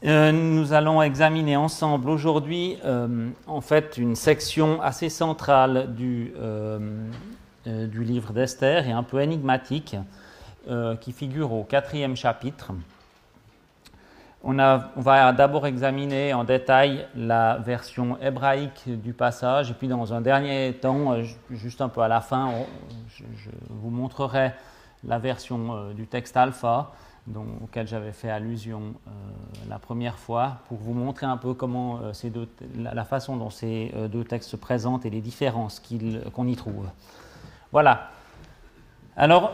Nous allons examiner ensemble aujourd'hui en fait une section assez centrale du livre d'Esther et un peu énigmatique qui figure au 4e chapitre. On va d'abord examiner en détail la version hébraïque du passage et puis dans un dernier temps, juste un peu à la fin, je vous montrerai la version du texte alpha auquel j'avais fait allusion la première fois pour vous montrer un peu comment la façon dont ces deux textes se présentent et les différences qu'on y trouve. Voilà. Alors,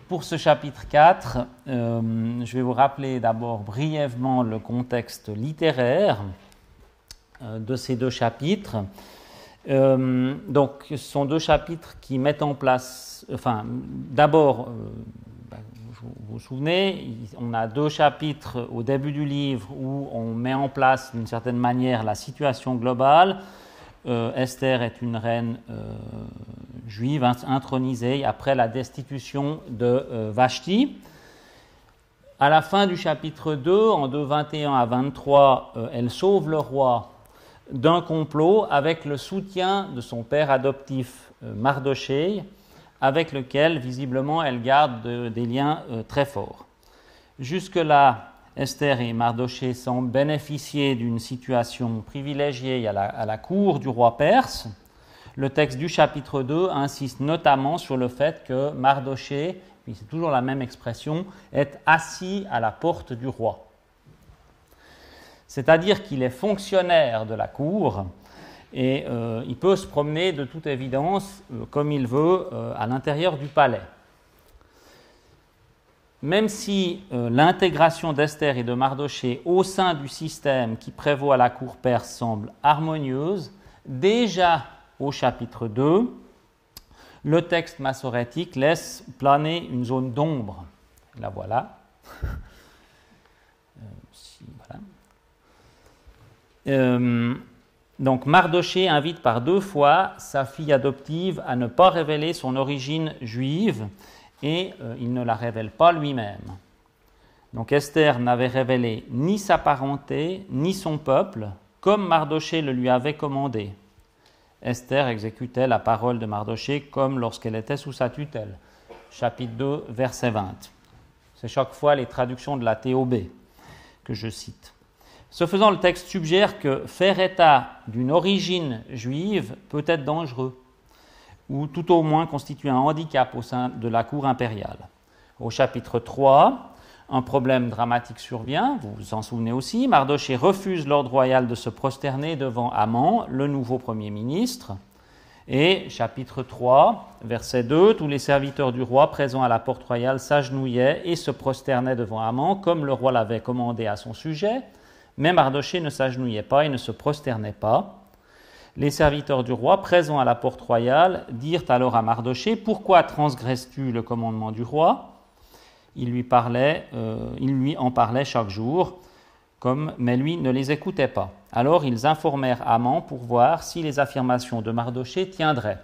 pour ce chapitre 4, je vais vous rappeler d'abord brièvement le contexte littéraire de ces deux chapitres. Donc, ce sont deux chapitres qui mettent en place, d'abord, vous vous souvenez, on a deux chapitres au début du livre où on met en place d'une certaine manière la situation globale. Esther est une reine juive intronisée après la destitution de Vashti. À la fin du chapitre 2, en 2:21 à 23, elle sauve le roi d'un complot avec le soutien de son père adoptif Mardochée, avec lequel, visiblement, elle garde des liens très forts. Jusque-là, Esther et Mardochée semblent bénéficier d'une situation privilégiée à la cour du roi perse. Le texte du chapitre 2 insiste notamment sur le fait que Mardochée, puis c'est toujours la même expression, est assis à la porte du roi. C'est-à-dire qu'il est fonctionnaire de la cour et il peut se promener de toute évidence comme il veut à l'intérieur du palais. Même si l'intégration d'Esther et de Mardochée au sein du système qui prévaut à la cour perse semble harmonieuse, déjà au chapitre 2, le texte massorétique laisse planer une zone d'ombre. La voilà. Donc Mardochée invite par deux fois sa fille adoptive à ne pas révéler son origine juive et il ne la révèle pas lui-même. Donc Esther n'avait révélé ni sa parenté, ni son peuple, comme Mardochée le lui avait commandé. Esther exécutait la parole de Mardochée comme lorsqu'elle était sous sa tutelle. Chapitre 2, verset 20. C'est chaque fois les traductions de la TOB que je cite. Ce faisant, le texte suggère que faire état d'une origine juive peut être dangereux, ou tout au moins constituer un handicap au sein de la cour impériale. Au chapitre 3, un problème dramatique survient, vous vous en souvenez aussi, Mardochée refuse l'ordre royal de se prosterner devant Haman, le nouveau premier ministre, et chapitre 3, verset 2, tous les serviteurs du roi présents à la porte royale s'agenouillaient et se prosternaient devant Haman, comme le roi l'avait commandé à son sujet, mais Mardochée ne s'agenouillait pas et ne se prosternait pas. Les serviteurs du roi, présents à la porte royale, dirent alors à Mardochée « Pourquoi transgresses-tu le commandement du roi ?» Il lui en parlait chaque jour, mais lui ne les écoutait pas. Alors ils informèrent Haman pour voir si les affirmations de Mardochée tiendraient.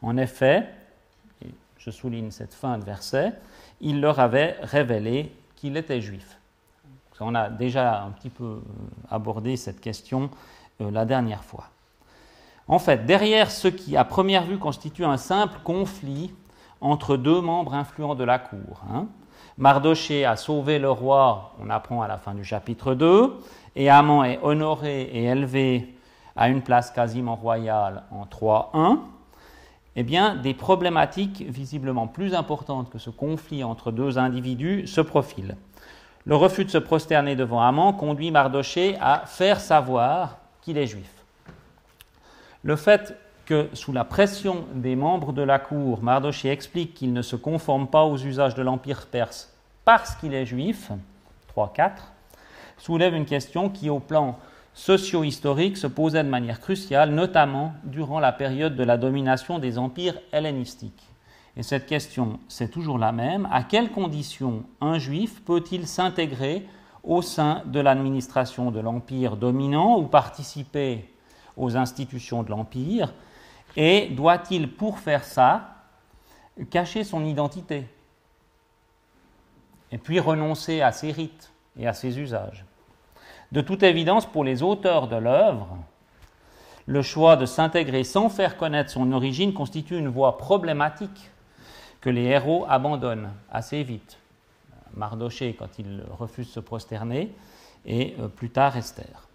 En effet, et je souligne cette fin de verset, il leur avait révélé qu'il était juif. On a déjà un petit peu abordé cette question la dernière fois. En fait, derrière ce qui, à première vue, constitue un simple conflit entre deux membres influents de la cour, Mardochée a sauvé le roi, on apprend à la fin du chapitre 2, et Haman est honoré et élevé à une place quasiment royale en 3:1, eh bien, des problématiques visiblement plus importantes que ce conflit entre deux individus se profilent. Le refus de se prosterner devant Haman conduit Mardochée à faire savoir qu'il est juif. Le fait que, sous la pression des membres de la cour, Mardochée explique qu'il ne se conforme pas aux usages de l'Empire perse parce qu'il est juif, 3:4, soulève une question qui, au plan socio-historique, se posait de manière cruciale, notamment durant la période de la domination des empires hellénistiques. Et cette question, c'est toujours la même. À quelles conditions un juif peut-il s'intégrer au sein de l'administration de l'empire dominant ou participer aux institutions de l'empire? Et doit-il, pour faire ça, cacher son identité et puis renoncer à ses rites et à ses usages? De toute évidence, pour les auteurs de l'œuvre, le choix de s'intégrer sans faire connaître son origine constitue une voie problématique que les héros abandonnent assez vite. Mardochée quand il refuse de se prosterner, et plus tard Esther.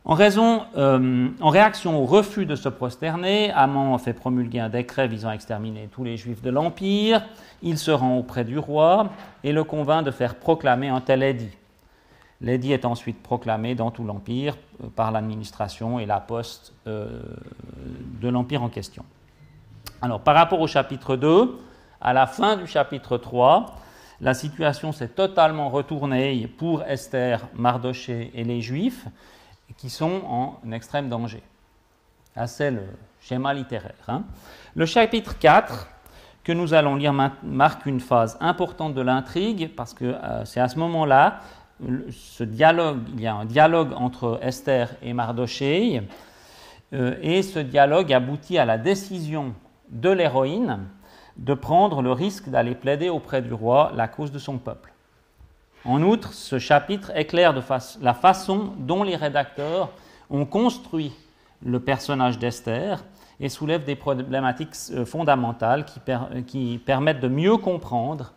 En réaction au refus de se prosterner, Haman fait promulguer un décret visant à exterminer tous les Juifs de l'Empire. Il se rend auprès du roi et le convainc de faire proclamer un tel édit. L'édit est ensuite proclamé dans tout l'Empire par l'administration et la poste de l'Empire en question. Alors, par rapport au chapitre 2, à la fin du chapitre 3, la situation s'est totalement retournée pour Esther, Mardochée et les Juifs qui sont en extrême danger. Ça, c'est le schéma littéraire. Le chapitre 4, que nous allons lire, marque une phase importante de l'intrigue parce que c'est à ce moment-là, il y a un dialogue entre Esther et Mardochée et ce dialogue aboutit à la décision de l'héroïne de prendre le risque d'aller plaider auprès du roi la cause de son peuple. En outre, ce chapitre éclaire la façon dont les rédacteurs ont construit le personnage d'Esther et soulève des problématiques fondamentales qui permettent de mieux comprendre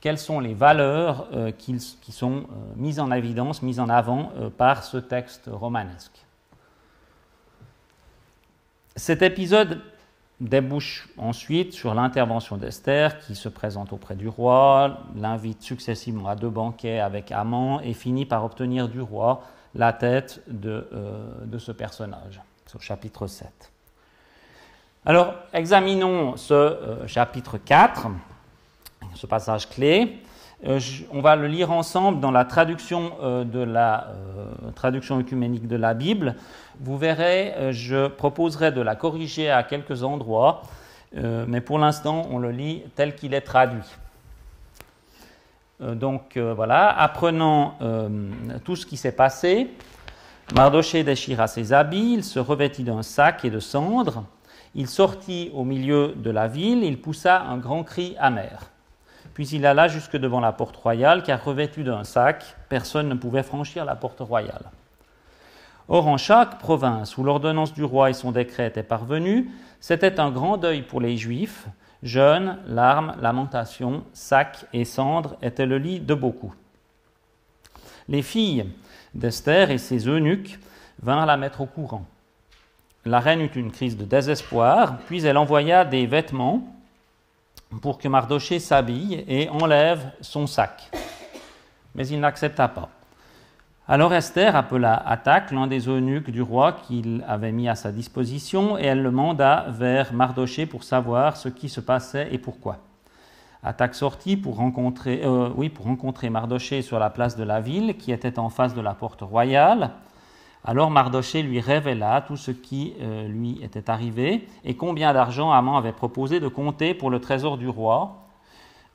quelles sont les valeurs qui sont mises en évidence, mises en avant par ce texte romanesque. Cet épisode débouche ensuite sur l'intervention d'Esther qui se présente auprès du roi, l'invite successivement à 2 banquets avec Haman et finit par obtenir du roi la tête de ce personnage, au chapitre 7. Alors, examinons ce chapitre 4, ce passage clé. On va le lire ensemble dans la traduction traduction œcuménique de la Bible. Vous verrez, je proposerai de la corriger à quelques endroits, mais pour l'instant, on le lit tel qu'il est traduit. Voilà, apprenant tout ce qui s'est passé, Mardochée déchira ses habits, il se revêtit d'un sac et de cendres, il sortit au milieu de la ville, il poussa un grand cri amer. Puis il alla jusque devant la porte royale, car revêtu d'un sac, personne ne pouvait franchir la porte royale. Or, en chaque province où l'ordonnance du roi et son décret étaient parvenus, c'était un grand deuil pour les Juifs. Jeûne, larmes, lamentations, sacs et cendres étaient le lit de beaucoup. Les filles d'Esther et ses eunuques vinrent la mettre au courant. La reine eut une crise de désespoir, puis elle envoya des vêtements pour que Mardochée s'habille et enlève son sac. Mais il n'accepta pas. Alors Esther appela Hathach, l'un des eunuques du roi qu'il avait mis à sa disposition, et elle le manda vers Mardochée pour savoir ce qui se passait et pourquoi. Hathach sortit pour rencontrer Mardochée sur la place de la ville, qui était en face de la porte royale. Alors Mardochée lui révéla tout ce qui lui était arrivé et combien d'argent Haman avait proposé de compter pour le trésor du roi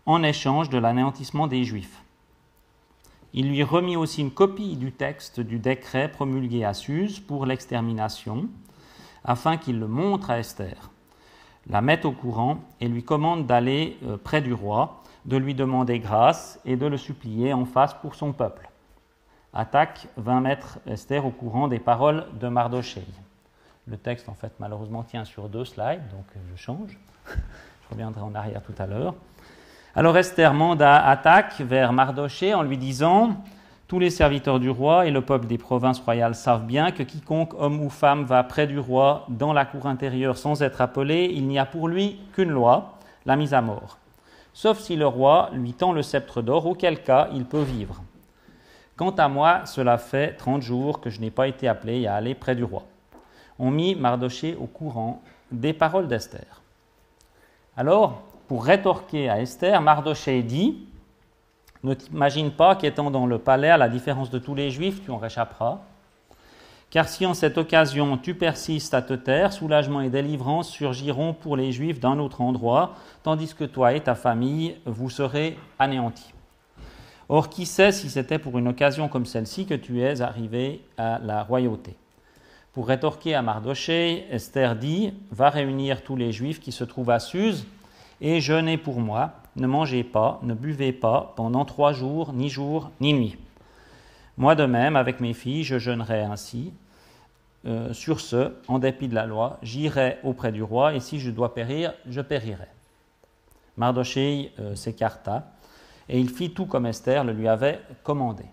en échange de l'anéantissement des Juifs. Il lui remit aussi une copie du texte du décret promulgué à Suse pour l'extermination, afin qu'il le montre à Esther, la mette au courant et lui commande d'aller près du roi, de lui demander grâce et de le supplier en face pour son peuple. Hathach vint mettre Esther au courant des paroles de Mardochée. Le texte, en fait, malheureusement, tient sur 2 slides, donc je change. Je reviendrai en arrière tout à l'heure. Alors Esther manda Hathach vers Mardochée en lui disant « Tous les serviteurs du roi et le peuple des provinces royales savent bien que quiconque, homme ou femme, va près du roi dans la cour intérieure sans être appelé, il n'y a pour lui qu'une loi, la mise à mort. Sauf si le roi lui tend le sceptre d'or, auquel cas il peut vivre. Quant à moi, cela fait 30 jours que je n'ai pas été appelé à aller près du roi. » On mit Mardochée au courant des paroles d'Esther. Alors, pour rétorquer à Esther, Mardochée dit « Ne t'imagine pas qu'étant dans le palais, à la différence de tous les Juifs, tu en réchapperas. Car si en cette occasion tu persistes à te taire, soulagement et délivrance surgiront pour les Juifs d'un autre endroit, tandis que toi et ta famille, vous serez anéantis. Or, qui sait si c'était pour une occasion comme celle-ci que tu es arrivé à la royauté. » Pour rétorquer à Mardochée, Esther dit « Va réunir tous les Juifs qui se trouvent à Suse et jeûnez pour moi, ne mangez pas, ne buvez pas pendant 3 jours, ni nuit. » Moi de même, avec mes filles, je jeûnerai ainsi. Sur ce, en dépit de la loi, j'irai auprès du roi, et si je dois périr, je périrai. Mardochée s'écarta, et il fit tout comme Esther le lui avait commandé.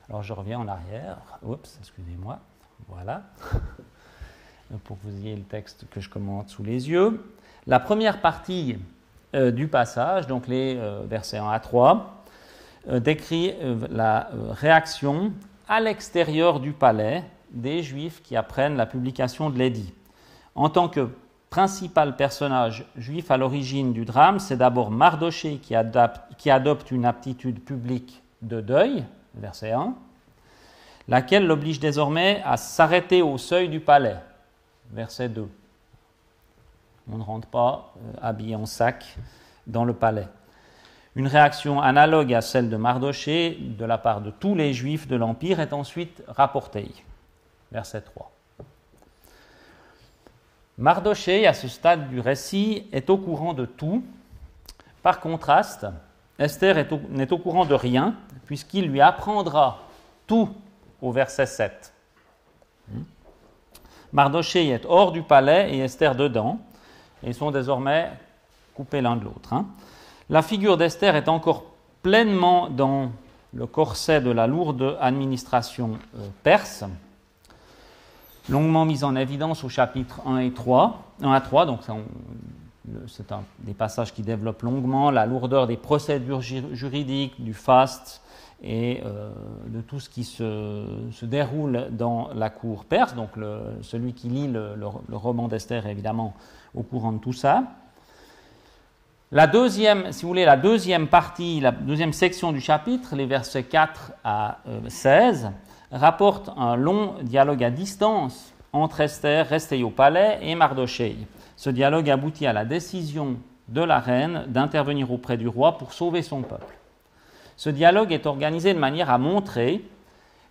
Alors je reviens en arrière. Oups, excusez-moi. Voilà. Pour que vous ayez le texte que je commente sous les yeux. La première partie du passage, donc les versets 1 à 3, décrit la réaction à l'extérieur du palais des Juifs qui apprennent la publication de l'édit. En tant que principal personnage juif à l'origine du drame, c'est d'abord Mardochée qui adopte une attitude publique de deuil, verset 1, laquelle l'oblige désormais à s'arrêter au seuil du palais, verset 2. On ne rentre pas habillé en sac dans le palais. Une réaction analogue à celle de Mardochée de la part de tous les Juifs de l'Empire est ensuite rapportée, verset 3. Mardochée, à ce stade du récit, est au courant de tout. Par contraste, Esther n'est au courant de rien, puisqu'il lui apprendra tout au verset 7. Mardochée est hors du palais et Esther dedans, et ils sont désormais coupés l'un de l'autre. La figure d'Esther est encore pleinement dans le corset de la lourde administration perse, longuement mise en évidence au chapitre 1 à 3, donc c'est des passages qui développent longuement la lourdeur des procédures juridiques, du faste et de tout ce qui se déroule dans la cour perse. Donc celui qui lit le roman d'Esther est évidemment au courant de tout ça. La deuxième partie, la deuxième section du chapitre, les versets 4 à 16, rapporte un long dialogue à distance entre Esther, restée au palais, et Mardochée. Ce dialogue aboutit à la décision de la reine d'intervenir auprès du roi pour sauver son peuple. Ce dialogue est organisé de manière à montrer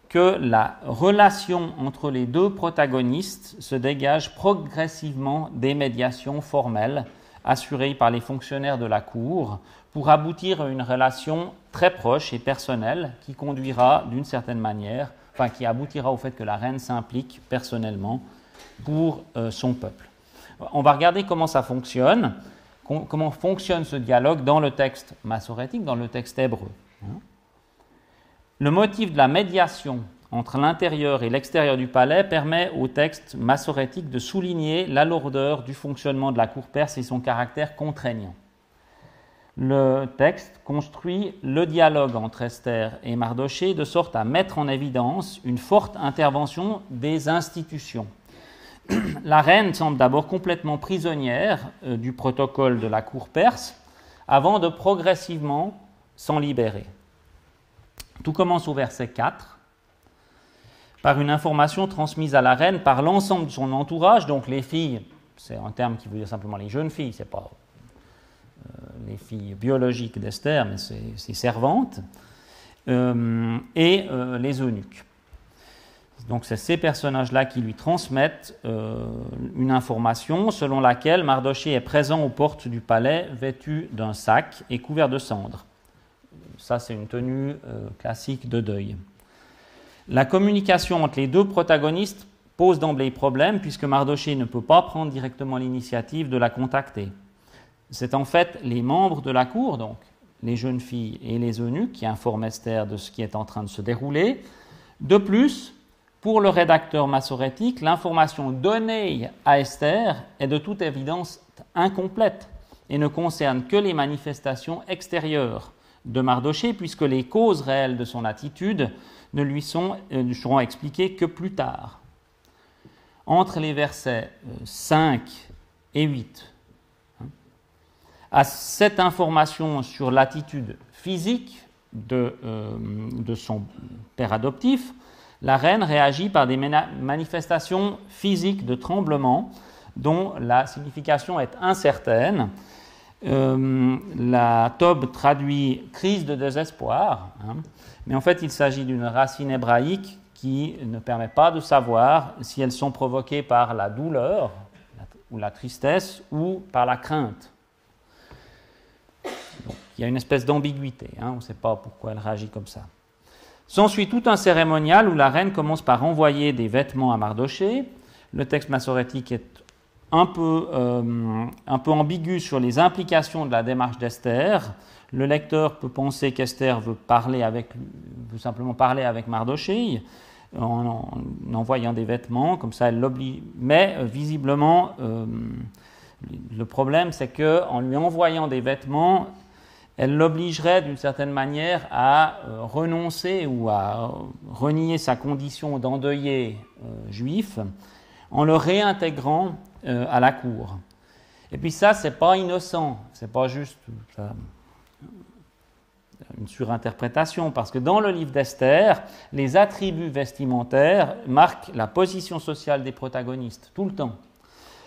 que la relation entre les deux protagonistes se dégage progressivement des médiations formelles assurées par les fonctionnaires de la cour pour aboutir à une relation très proche et personnelle qui conduira d'une certaine manière, qui aboutira au fait que la reine s'implique personnellement pour son peuple. On va regarder comment ça fonctionne, comment fonctionne ce dialogue dans le texte massorétique, dans le texte hébreu. Le motif de la médiation entre l'intérieur et l'extérieur du palais permet au texte massorétique de souligner la lourdeur du fonctionnement de la cour perse et son caractère contraignant. Le texte construit le dialogue entre Esther et Mardochée de sorte à mettre en évidence une forte intervention des institutions. La reine semble d'abord complètement prisonnière du protocole de la cour perse avant de progressivement s'en libérer. Tout commence au verset 4 par une information transmise à la reine par l'ensemble de son entourage, donc les filles, c'est un terme qui veut dire simplement les jeunes filles, c'est pas les filles biologiques d'Esther, mais ses servantes, et les eunuques. Donc c'est ces personnages-là qui lui transmettent une information selon laquelle Mardochée est présent aux portes du palais, vêtu d'un sac et couvert de cendres. Ça, c'est une tenue classique de deuil. La communication entre les deux protagonistes pose d'emblée problème puisque Mardochée ne peut pas prendre directement l'initiative de la contacter. C'est en fait les membres de la cour, donc les jeunes filles et les eunuques, qui informent Esther de ce qui est en train de se dérouler. De plus, pour le rédacteur massorétique, l'information donnée à Esther est de toute évidence incomplète et ne concerne que les manifestations extérieures de Mardochée, puisque les causes réelles de son attitude ne seront expliquées que plus tard. Entre les versets 5 et 8, à cette information sur l'attitude physique de son père adoptif, la reine réagit par des manifestations physiques de tremblement dont la signification est incertaine. La Tob traduit « crise de désespoir », mais en fait il s'agit d'une racine hébraïque qui ne permet pas de savoir si elles sont provoquées par la douleur ou la tristesse ou par la crainte. Donc, il y a une espèce d'ambiguïté, hein, on ne sait pas pourquoi elle réagit comme ça. S'ensuit tout un cérémonial où la reine commence par envoyer des vêtements à Mardochée. Le texte massorétique est un peu ambigu sur les implications de la démarche d'Esther. Le lecteur peut penser qu'Esther veut simplement parler avec Mardochée en envoyant des vêtements, comme ça elle l'oblige. Mais visiblement, le problème c'est qu'en lui envoyant des vêtements, elle l'obligerait d'une certaine manière à renoncer ou à renier sa condition d'endeuillé juif en le réintégrant à la cour. Et puis ça, c'est pas innocent, c'est pas juste une surinterprétation, parce que dans le livre d'Esther, les attributs vestimentaires marquent la position sociale des protagonistes, tout le temps.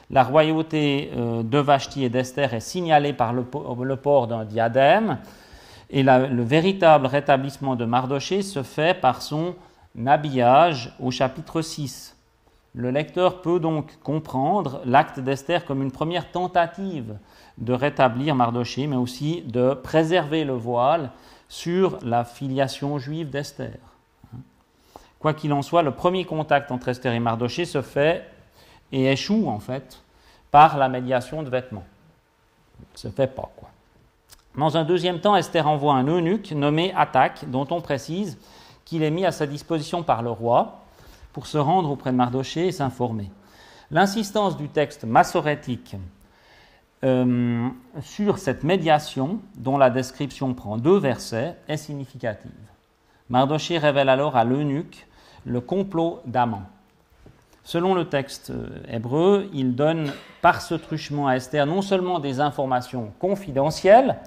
La royauté de Vashti et d'Esther est signalée par le port d'un diadème, et le véritable rétablissement de Mardochée se fait par son habillage au chapitre 6. Le lecteur peut donc comprendre l'acte d'Esther comme une première tentative de rétablir Mardochée, mais aussi de préserver le voile sur la filiation juive d'Esther. Quoi qu'il en soit, le premier contact entre Esther et Mardochée se fait et échoue en fait par la médiation de vêtements. Ça ne se fait pas, quoi. Dans un deuxième temps, Esther envoie un eunuque nommé Hathach, dont on précise qu'il est mis à sa disposition par le roi pour se rendre auprès de Mardochée et s'informer. L'insistance du texte massorétique sur cette médiation, dont la description prend 2 versets, est significative. Mardochée révèle alors à l'eunuque le complot d'Aman. Selon le texte hébreu, il donne par ce truchement à Esther non seulement des informations confidentielles,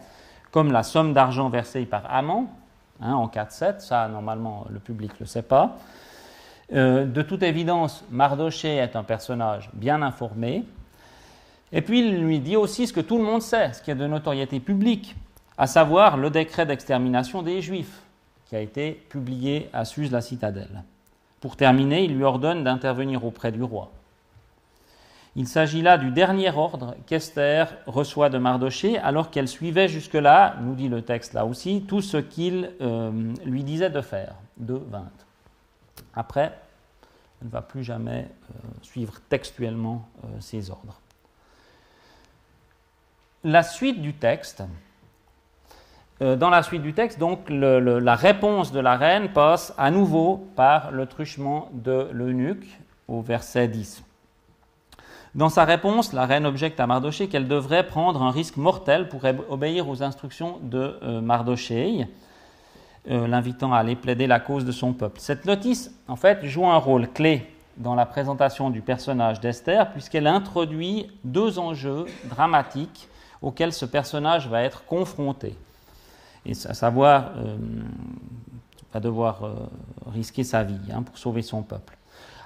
comme la somme d'argent versée par Aman, en 4-7, ça normalement le public ne le sait pas. De toute évidence, Mardochée est un personnage bien informé, et puis il lui dit aussi ce que tout le monde sait, ce qui est de notoriété publique, à savoir le décret d'extermination des Juifs, qui a été publié à Suse la citadelle. Pour terminer, il lui ordonne d'intervenir auprès du roi. Il s'agit là du dernier ordre qu'Esther reçoit de Mardochée, alors qu'elle suivait jusque-là, nous dit le texte là aussi, tout ce qu'il lui disait de faire, de 20. Après, elle ne va plus jamais suivre textuellement ces ordres. La suite du texte, dans la suite du texte, donc, la réponse de la reine passe à nouveau par le truchement de l'eunuque au verset 10. Dans sa réponse, la reine objecte à Mardochée qu'elle devrait prendre un risque mortel pour obéir aux instructions de Mardochée, l'invitant à aller plaider la cause de son peuple. Cette notice, en fait, joue un rôle clé dans la présentation du personnage d'Esther, puisqu'elle introduit 2 enjeux dramatiques auxquels ce personnage va être confronté. Et à savoir, va devoir risquer sa vie pour sauver son peuple.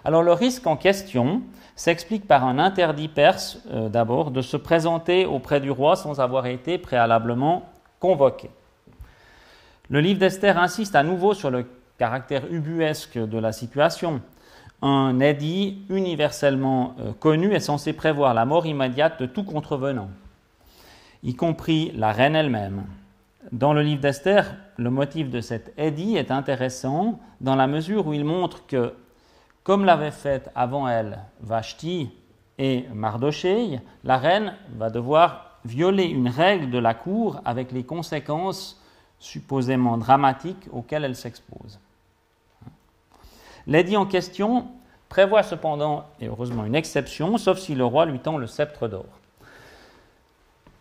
Alors le risque en question s'explique par un interdit perse, d'abord, de se présenter auprès du roi sans avoir été préalablement convoqué. Le livre d'Esther insiste à nouveau sur le caractère ubuesque de la situation. Un édit universellement connu est censé prévoir la mort immédiate de tout contrevenant, y compris la reine elle-même. Dans le livre d'Esther, le motif de cet édit est intéressant dans la mesure où il montre que, comme l'avaient fait avant elle Vashti et Mardochée, la reine va devoir violer une règle de la cour avec les conséquences supposément dramatiques auxquelles elle s'expose. L'édit en question prévoit cependant, et heureusement, une exception, sauf si le roi lui tend le sceptre d'or.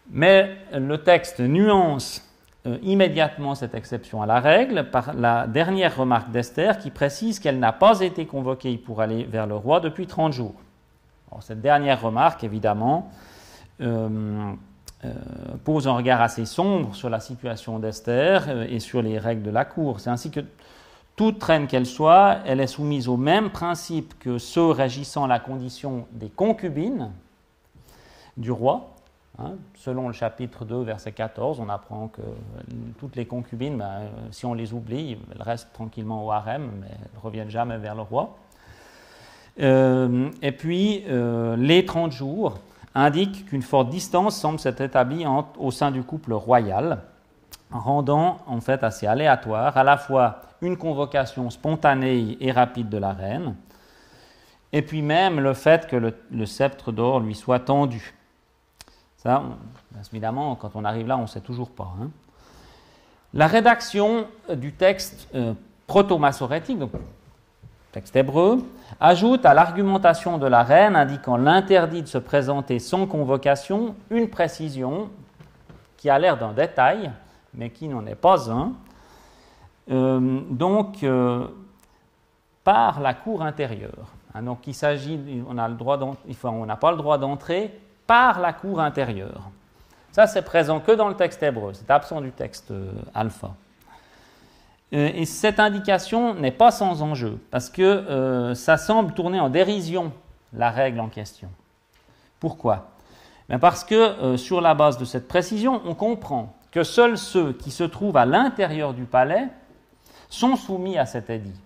Mais le texte nuance immédiatement cette exception à la règle par la dernière remarque d'Esther qui précise qu'elle n'a pas été convoquée pour aller vers le roi depuis 30 jours. Alors, cette dernière remarque, évidemment, pose un regard assez sombre sur la situation d'Esther et sur les règles de la cour. C'est ainsi que toute reine qu'elle soit, elle est soumise au même principe que ceux régissant la condition des concubines du roi. Selon le chapitre 2, verset 14, on apprend que toutes les concubines, si on les oublie, elles restent tranquillement au harem, mais elles ne reviennent jamais vers le roi. Et puis, les 30 jours indiquent qu'une forte distance semble s'être établie au sein du couple royal. rendant en fait assez aléatoire à la fois une convocation spontanée et rapide de la reine, et puis même le fait que le sceptre d'or lui soit tendu. Ça, évidemment, quand on arrive là, on ne sait toujours pas. Hein. La rédaction du texte proto-massorétique, donc texte hébreu, ajoute à l'argumentation de la reine indiquant l'interdit de se présenter sans convocation une précision qui a l'air d'un détail, mais qui n'en est pas un. Par la cour intérieure. Hein, donc il s'agit, on n'a pas le droit d'entrer par la cour intérieure. Ça, c'est présent que dans le texte hébreu, c'est absent du texte alpha. Et cette indication n'est pas sans enjeu, parce que ça semble tourner en dérision la règle en question. Pourquoi ? Parce que sur la base de cette précision, on comprend que seuls ceux qui se trouvent à l'intérieur du palais sont soumis à cet édit.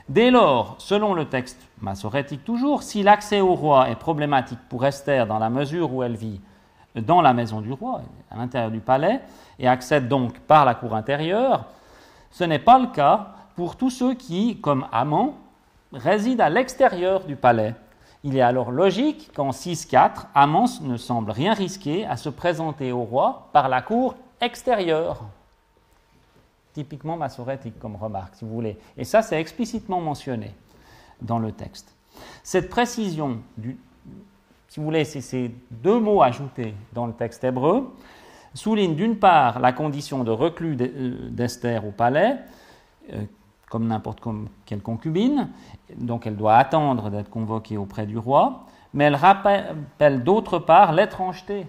Dès lors, selon le texte massorétique toujours, si l'accès au roi est problématique pour Esther dans la mesure où elle vit dans la maison du roi, à l'intérieur du palais, et accède donc par la cour intérieure, ce n'est pas le cas pour tous ceux qui, comme amants, résident à l'extérieur du palais. Il est alors logique qu'en 6.4, Amant ne semble rien risquer à se présenter au roi par la cour extérieure. Typiquement massorétique comme remarque, si vous voulez. Et ça, c'est explicitement mentionné dans le texte. Cette précision, si vous voulez, c'est ces deux mots ajoutés dans le texte hébreu, souligne d'une part la condition de reclus d'Esther au palais, comme n'importe quelle concubine, donc elle doit attendre d'être convoquée auprès du roi, mais elle rappelle d'autre part l'étrangeté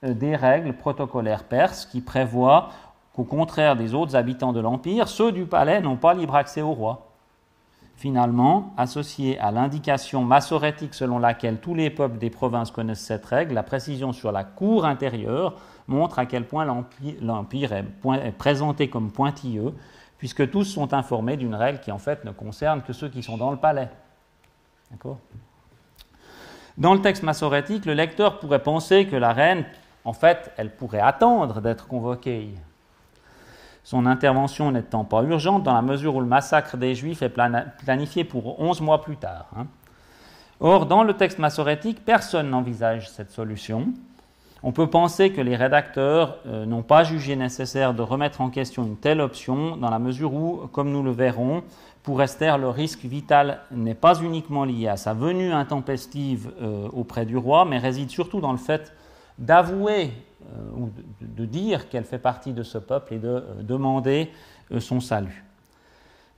des règles protocolaires perses qui prévoient qu'au contraire des autres habitants de l'Empire, ceux du palais n'ont pas libre accès au roi. Finalement, associée à l'indication massorétique selon laquelle tous les peuples des provinces connaissent cette règle, la précision sur la cour intérieure montre à quel point l'Empire est présenté comme pointilleux, puisque tous sont informés d'une règle qui en fait ne concerne que ceux qui sont dans le palais. D'accord ? Dans le texte massorétique, le lecteur pourrait penser que la reine, en fait, elle pourrait attendre d'être convoquée. Son intervention n'étant pas urgente dans la mesure où le massacre des Juifs est planifié pour 11 mois plus tard. Or, dans le texte massorétique, personne n'envisage cette solution. On peut penser que les rédacteurs n'ont pas jugé nécessaire de remettre en question une telle option dans la mesure où, comme nous le verrons, pour Esther, le risque vital n'est pas uniquement lié à sa venue intempestive auprès du roi, mais réside surtout dans le fait d'avouer ou de dire qu'elle fait partie de ce peuple et de demander son salut.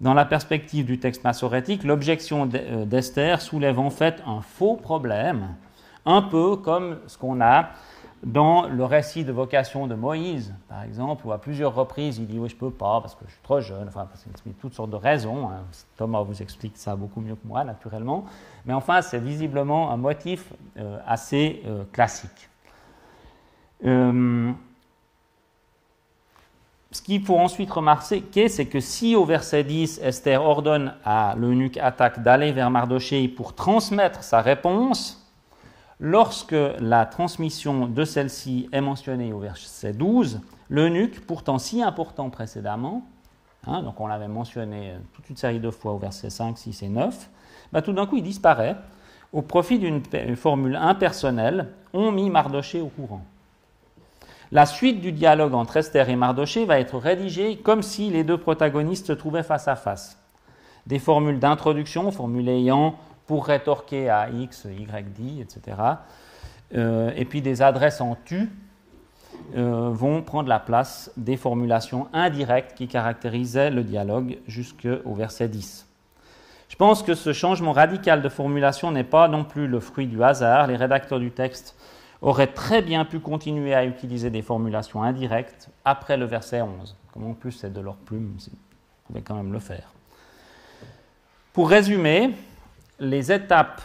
Dans la perspective du texte massorétique, l'objection d'Esther soulève en fait un faux problème, un peu comme ce qu'on a dans le récit de vocation de Moïse, par exemple, où à plusieurs reprises il dit « oui, je ne peux pas parce que je suis trop jeune », enfin, parce qu'il explique toutes sortes de raisons, hein. Thomas vous explique ça beaucoup mieux que moi, naturellement, mais enfin, c'est visiblement un motif assez classique. Ce qu'il faut ensuite remarquer, c'est que si au verset 10, Esther ordonne à l'eunuque Attaque d'aller vers Mardochée pour transmettre sa réponse, lorsque la transmission de celle-ci est mentionnée au verset 12, l'eunuque, pourtant si important précédemment, donc on l'avait mentionné toute une série de fois au verset 5, 6 et 9, tout d'un coup il disparaît au profit d'une formule impersonnelle, on mit Mardochée au courant. La suite du dialogue entre Esther et Mardochée va être rédigée comme si les deux protagonistes se trouvaient face à face. Des formules d'introduction, formules ayant pour rétorquer à X, Y dit, etc. Et puis des adresses en tu vont prendre la place des formulations indirectes qui caractérisaient le dialogue jusqu'au verset 10. Je pense que ce changement radical de formulation n'est pas non plus le fruit du hasard. Les rédacteurs du texte auraient très bien pu continuer à utiliser des formulations indirectes après le verset 11. Comme en plus c'est de leur plume, ils pouvaient quand même le faire. Pour résumer, les étapes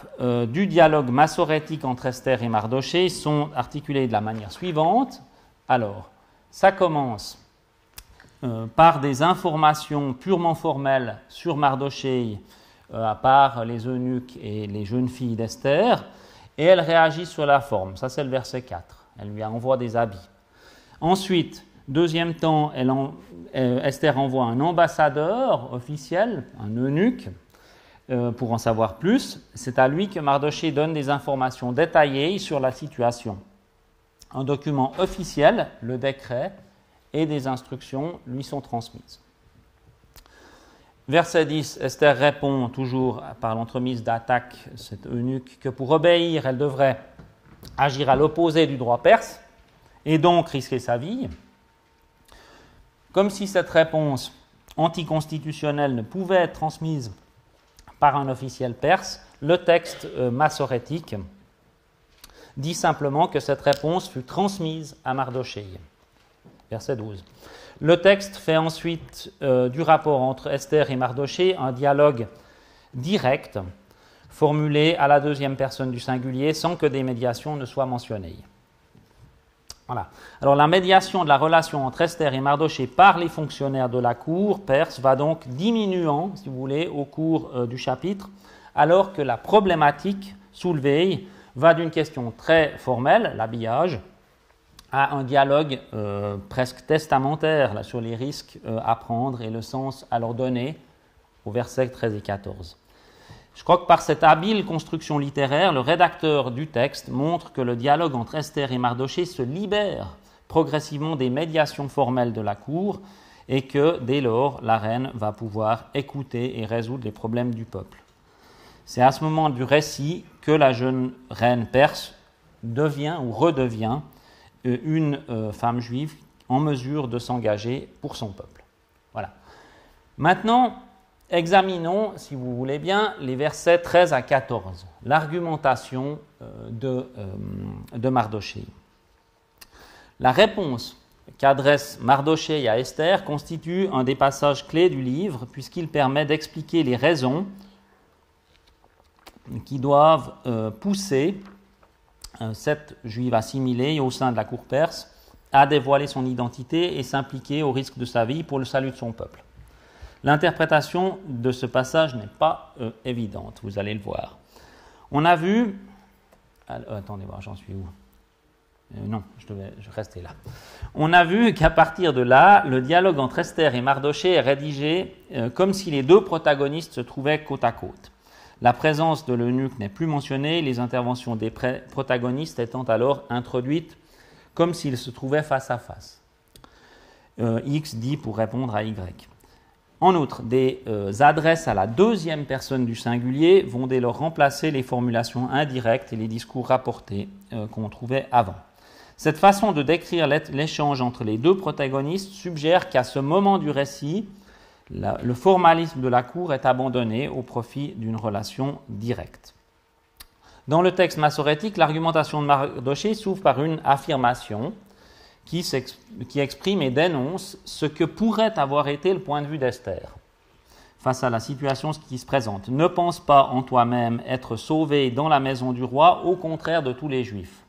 du dialogue massorétique entre Esther et Mardochée sont articulées de la manière suivante. Alors, ça commence par des informations purement formelles sur Mardochée par les eunuques et les jeunes filles d'Esther, et elle réagit sur la forme. Ça, c'est le verset 4. Elle lui envoie des habits. Ensuite, Deuxième temps, Esther envoie un ambassadeur officiel, un eunuque, pour en savoir plus. C'est à lui que Mardochée donne des informations détaillées sur la situation. Un document officiel, le décret, et des instructions lui sont transmises. Verset 10, Esther répond toujours par l'entremise d'Attaque, cet eunuque, que pour obéir, elle devrait agir à l'opposé du droit perse et donc risquer sa vie. Comme si cette réponse anticonstitutionnelle ne pouvait être transmise par un officiel perse, le texte massorétique dit simplement que cette réponse fut transmise à Mardochée. Verset 12. Le texte fait ensuite du rapport entre Esther et Mardochée un dialogue direct, formulé à la deuxième personne du singulier, sans que des médiations ne soient mentionnées. Voilà. Alors la médiation de la relation entre Esther et Mardochée par les fonctionnaires de la cour perse va donc diminuant, si vous voulez, au cours du chapitre, alors que la problématique soulevée va d'une question très formelle, l'habillage, à un dialogue presque testamentaire là, sur les risques à prendre et le sens à leur donner au versets 13 et 14. Je crois que par cette habile construction littéraire, le rédacteur du texte montre que le dialogue entre Esther et Mardochée se libère progressivement des médiations formelles de la cour et que, dès lors, la reine va pouvoir écouter et résoudre les problèmes du peuple. C'est à ce moment du récit que la jeune reine perse devient ou redevient une femme juive en mesure de s'engager pour son peuple. Voilà. Maintenant, examinons, si vous voulez bien, les versets 13 à 14, l'argumentation de Mardochée. La réponse qu'adresse Mardochée à Esther constitue un des passages clés du livre, puisqu'il permet d'expliquer les raisons qui doivent pousser cette juive assimilée au sein de la cour perse à dévoiler son identité et s'impliquer au risque de sa vie pour le salut de son peuple. L'interprétation de ce passage n'est pas évidente, vous allez le voir. On a vu... attendez voir, j'en suis où non, je restais là. On a vu qu'à partir de là, le dialogue entre Esther et Mardochée est rédigé comme si les deux protagonistes se trouvaient côte à côte. La présence de l'eunuque n'est plus mentionnée, les interventions des protagonistes étant alors introduites comme s'ils se trouvaient face à face. X dit pour répondre à Y. En outre, des adresses à la deuxième personne du singulier vont dès lors remplacer les formulations indirectes et les discours rapportés qu'on trouvait avant. Cette façon de décrire l'échange entre les deux protagonistes suggère qu'à ce moment du récit, le formalisme de la cour est abandonné au profit d'une relation directe. Dans le texte massorétique, l'argumentation de Mardochée s'ouvre par une affirmation qui exprime et dénonce ce que pourrait avoir été le point de vue d'Esther face à la situation qui se présente. Ne pense pas en toi-même être sauvé dans la maison du roi, au contraire de tous les Juifs.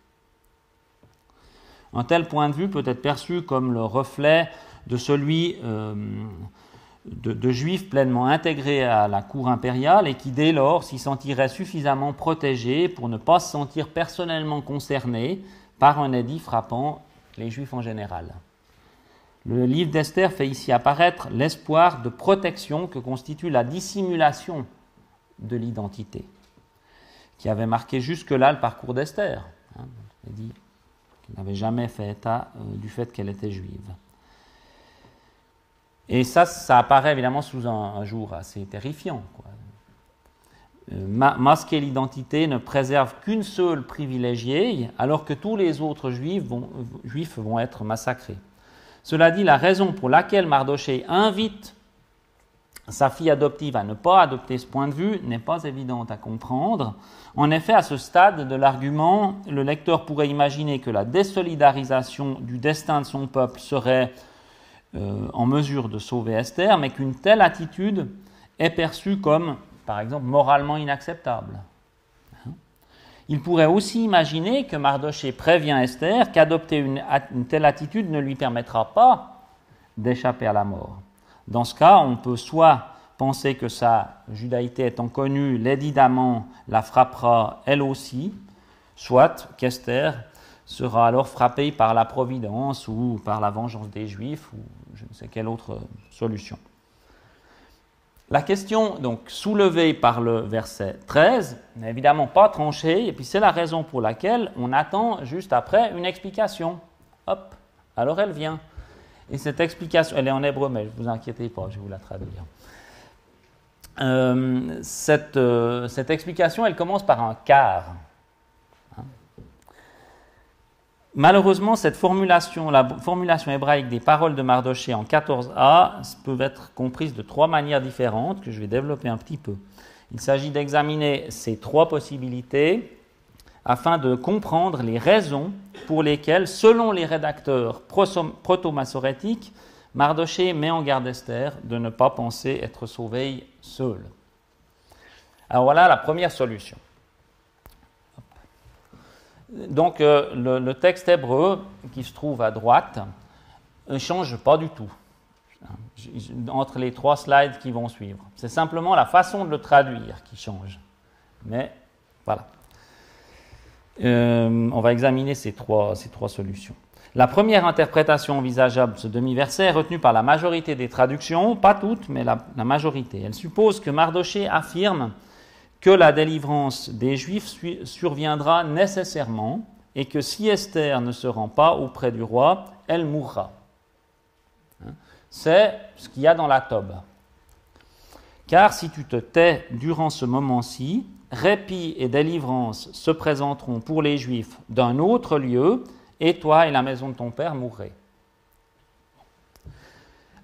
Un tel point de vue peut être perçu comme le reflet de celui de Juifs pleinement intégrés à la cour impériale et qui, dès lors, s'y sentiraient suffisamment protégés pour ne pas se sentir personnellement concernés par un édit frappant les Juifs en général. Le livre d'Esther fait ici apparaître l'espoir de protection que constitue la dissimulation de l'identité, qui avait marqué jusque-là le parcours d'Esther. Il dit qu'il n'avait jamais fait état du fait qu'elle était juive. Et ça apparaît évidemment sous un jour assez terrifiant. Masquer l'identité ne préserve qu'une seule privilégiée, alors que tous les autres juifs vont être massacrés. Cela dit, la raison pour laquelle Mardochée invite sa fille adoptive à ne pas adopter ce point de vue n'est pas évidente à comprendre. En effet, à ce stade de l'argument, le lecteur pourrait imaginer que la désolidarisation du destin de son peuple serait en mesure de sauver Esther, mais qu'une telle attitude est perçue comme, par exemple, moralement inacceptable. Il pourrait aussi imaginer que Mardochée prévient Esther qu'adopter une telle attitude ne lui permettra pas d'échapper à la mort. Dans ce cas, on peut soit penser que sa judaïté étant connue, l'édit d'Aman la frappera elle aussi, soit qu'Esther sera alors frappé par la providence ou par la vengeance des Juifs ou je ne sais quelle autre solution. La question donc soulevée par le verset 13 n'est évidemment pas tranchée, et puis c'est la raison pour laquelle on attend juste après une explication. Hop, alors elle vient. Et cette explication, elle est en hébreu, mais ne vous inquiétez pas, je vais vous la traduire. Cette explication, elle commence par un car. Malheureusement, la formulation hébraïque des paroles de Mardochée en 14a peut être comprise de trois manières différentes que je vais développer un petit peu. Il s'agit d'examiner ces trois possibilités afin de comprendre les raisons pour lesquelles, selon les rédacteurs proto-massorétiques, Mardochée met en garde Esther de ne pas penser être sauvée seule. Alors voilà la première solution. Donc le texte hébreu qui se trouve à droite ne change pas du tout entre les trois slides qui vont suivre. C'est simplement la façon de le traduire qui change. Mais voilà. On va examiner ces trois solutions. La première interprétation envisageable de ce demi-verset est retenue par la majorité des traductions, pas toutes, mais la majorité. Elle suppose que Mardochée affirme que la délivrance des Juifs surviendra nécessairement et que si Esther ne se rend pas auprès du roi, elle mourra. C'est ce qu'il y a dans la Tob. Car si tu te tais durant ce moment-ci, répit et délivrance se présenteront pour les Juifs d'un autre lieu, et toi et la maison de ton père mourrez.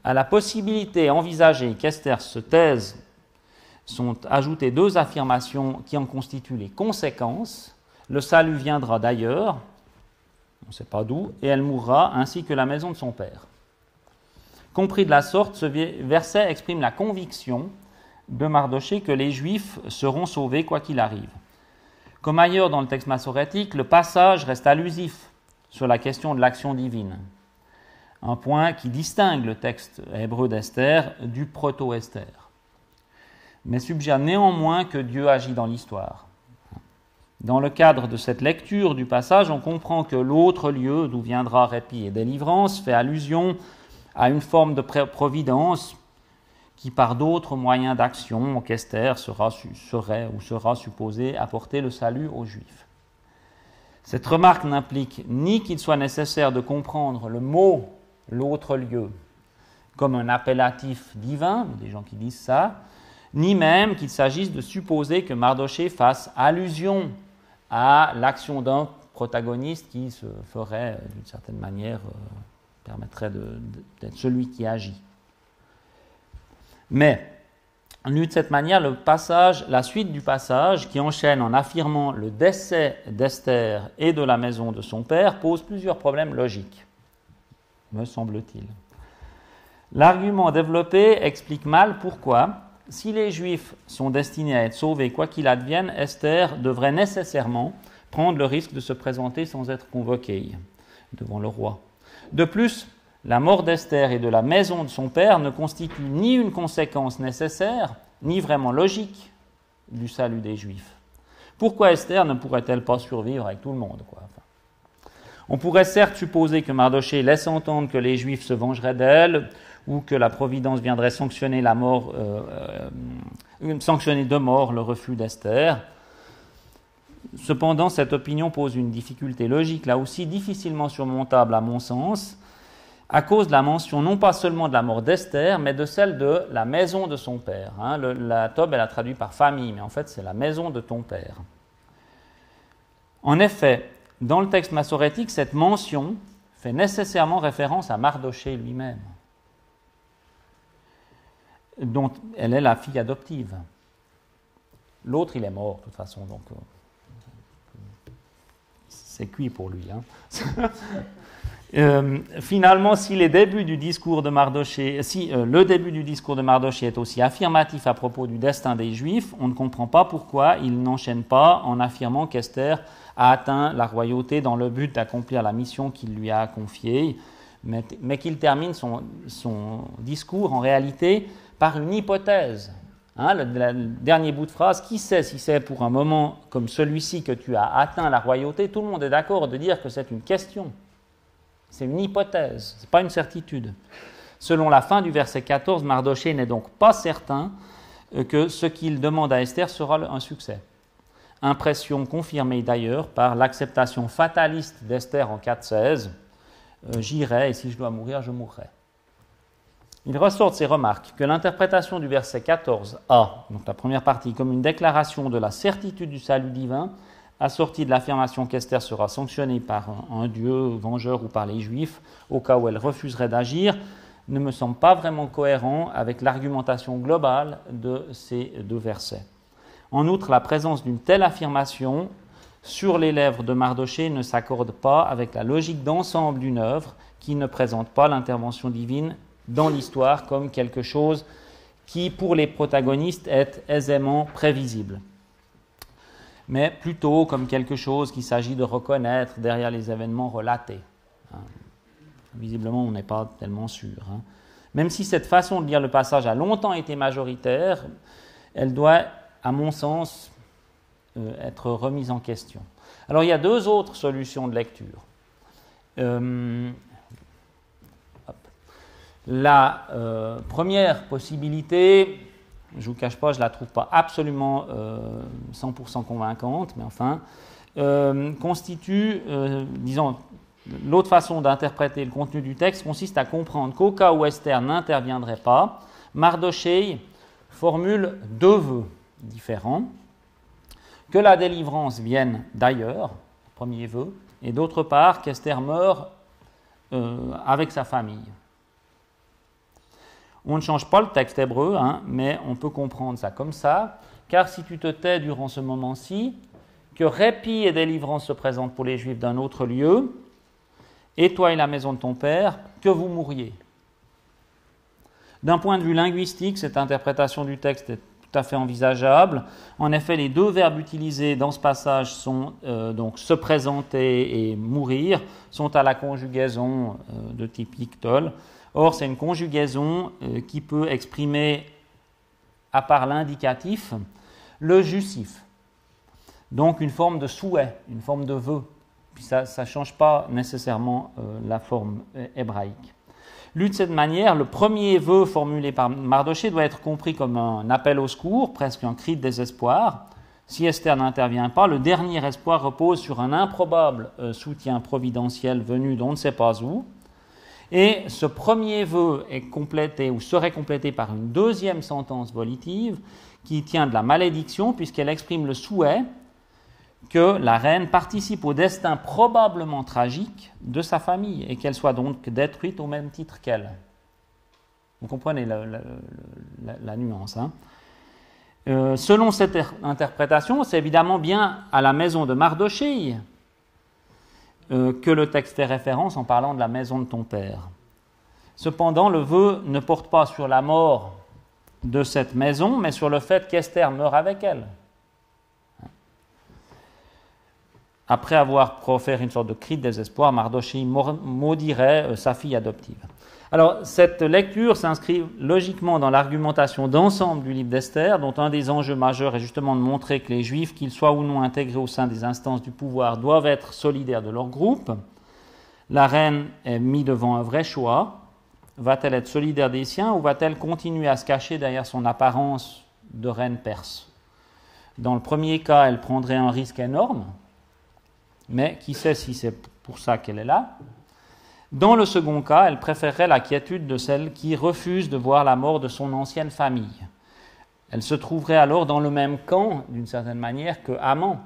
À la possibilité envisagée qu'Esther se taise sont ajoutées deux affirmations qui en constituent les conséquences. Le salut viendra d'ailleurs, on ne sait pas d'où, et elle mourra, ainsi que la maison de son père. Compris de la sorte, ce verset exprime la conviction de Mardochée que les Juifs seront sauvés quoi qu'il arrive. Comme ailleurs dans le texte massorétique, le passage reste allusif sur la question de l'action divine, un point qui distingue le texte hébreu d'Esther du proto-Esther, mais suggère néanmoins que Dieu agit dans l'histoire. Dans le cadre de cette lecture du passage, on comprend que l'autre lieu d'où viendra répit et délivrance fait allusion à une forme de providence qui, par d'autres moyens d'action, qu'Esther sera supposée apporter le salut aux Juifs. Cette remarque n'implique ni qu'il soit nécessaire de comprendre le mot « l'autre lieu » comme un appellatif divin, des gens qui disent ça, ni même qu'il s'agisse de supposer que Mardochée fasse allusion à l'action d'un protagoniste qui se ferait, d'une certaine manière, permettrait d'être celui qui agit. Mais, lu de cette manière, la suite du passage, qui enchaîne en affirmant le décès d'Esther et de la maison de son père, pose plusieurs problèmes logiques, me semble-t-il. L'argument développé explique mal pourquoi, si les Juifs sont destinés à être sauvés quoi qu'il advienne, Esther devrait nécessairement prendre le risque de se présenter sans être convoquée devant le roi. De plus, la mort d'Esther et de la maison de son père ne constitue ni une conséquence nécessaire, ni vraiment logique du salut des Juifs. Pourquoi Esther ne pourrait-elle pas survivre avec tout le monde, quoi ? On pourrait certes supposer que Mardochée laisse entendre que les Juifs se vengeraient d'elle, ou que la Providence viendrait sanctionner de mort le refus d'Esther. Cependant, cette opinion pose une difficulté logique, là aussi difficilement surmontable à mon sens, à cause de la mention non pas seulement de la mort d'Esther, mais de celle de la maison de son père. La Tob, elle a traduit par famille, mais en fait c'est la maison de ton père. En effet, dans le texte massorétique, cette mention fait nécessairement référence à Mardochée lui-même, dont elle est la fille adoptive. L'autre, il est mort, de toute façon, donc c'est cuit pour lui. Finalement, si le début du discours de Mardochée est aussi affirmatif à propos du destin des Juifs, on ne comprend pas pourquoi il n'enchaîne pas en affirmant qu'Esther a atteint la royauté dans le but d'accomplir la mission qu'il lui a confiée, mais qu'il termine son discours en réalité par une hypothèse Hein, le dernier bout de phrase, qui sait si c'est pour un moment comme celui-ci que tu as atteint la royauté? Tout le monde est d'accord de dire que c'est une question. C'est une hypothèse, ce n'est pas une certitude. Selon la fin du verset 14, Mardochée n'est donc pas certain que ce qu'il demande à Esther sera un succès. Impression confirmée d'ailleurs par l'acceptation fataliste d'Esther en 4.16. J'irai et si je dois mourir, je mourrai. Il ressort de ces remarques que l'interprétation du verset 14a, donc la première partie, comme une déclaration de la certitude du salut divin, assortie de l'affirmation qu'Esther sera sanctionnée par un Dieu vengeur ou par les Juifs, au cas où elle refuserait d'agir, ne me semble pas vraiment cohérent avec l'argumentation globale de ces deux versets. En outre, la présence d'une telle affirmation sur les lèvres de Mardochée ne s'accorde pas avec la logique d'ensemble d'une œuvre qui ne présente pas l'intervention divine dans l'histoire comme quelque chose qui, pour les protagonistes, est aisément prévisible, mais plutôt comme quelque chose qu'il s'agit de reconnaître derrière les événements relatés. Visiblement, on n'est pas tellement sûr. Même si cette façon de lire le passage a longtemps été majoritaire, elle doit, à mon sens, être remise en question. Alors, il y a deux autres solutions de lecture. La première possibilité, je ne vous cache pas, je ne la trouve pas absolument 100% convaincante, mais enfin, constitue, disons, l'autre façon d'interpréter le contenu du texte consiste à comprendre qu'au cas où Esther n'interviendrait pas, Mardochée formule deux vœux différents, que la délivrance vienne d'ailleurs, premier vœu, et d'autre part qu'Esther meure avec sa famille. On ne change pas le texte hébreu, mais on peut comprendre ça comme ça, car si tu te tais durant ce moment-ci, que répit et délivrance se présentent pour les Juifs d'un autre lieu, et toi et la maison de ton père, que vous mouriez. D'un point de vue linguistique, cette interprétation du texte est tout à fait envisageable. En effet, les deux verbes utilisés dans ce passage sont donc se présenter et mourir, sont à la conjugaison de type ictol. Or, c'est une conjugaison qui peut exprimer, à part l'indicatif, le justif. Donc, une forme de souhait, une forme de vœu. Puis ça ne change pas nécessairement la forme hébraïque. Lu de cette manière, le premier vœu formulé par Mardochée doit être compris comme un appel au secours, presque un cri de désespoir. Si Esther n'intervient pas, le dernier espoir repose sur un improbable soutien providentiel venu d'on ne sait pas où. Et ce premier vœu est complété ou serait complété par une deuxième sentence volitive qui tient de la malédiction puisqu'elle exprime le souhait que la reine participe au destin probablement tragique de sa famille et qu'elle soit donc détruite au même titre qu'elle. Vous comprenez la nuance. Selon cette interprétation, c'est évidemment bien à la maison de Mardochée que le texte fait référence en parlant de la maison de ton père. Cependant, le vœu ne porte pas sur la mort de cette maison, mais sur le fait qu'Esther meure avec elle. Après avoir proféré une sorte de cri de désespoir, Mardochée maudirait sa fille adoptive. Alors, cette lecture s'inscrit logiquement dans l'argumentation d'ensemble du livre d'Esther, dont un des enjeux majeurs est justement de montrer que les Juifs, qu'ils soient ou non intégrés au sein des instances du pouvoir, doivent être solidaires de leur groupe. La reine est mise devant un vrai choix. Va-t-elle être solidaire des siens ou va-t-elle continuer à se cacher derrière son apparence de reine perse? Dans le premier cas, elle prendrait un risque énorme, mais qui sait si c'est pour ça qu'elle est là. Dans le second cas, elle préférerait la quiétude de celle qui refuse de voir la mort de son ancienne famille. Elle se trouverait alors dans le même camp, d'une certaine manière, que Haman,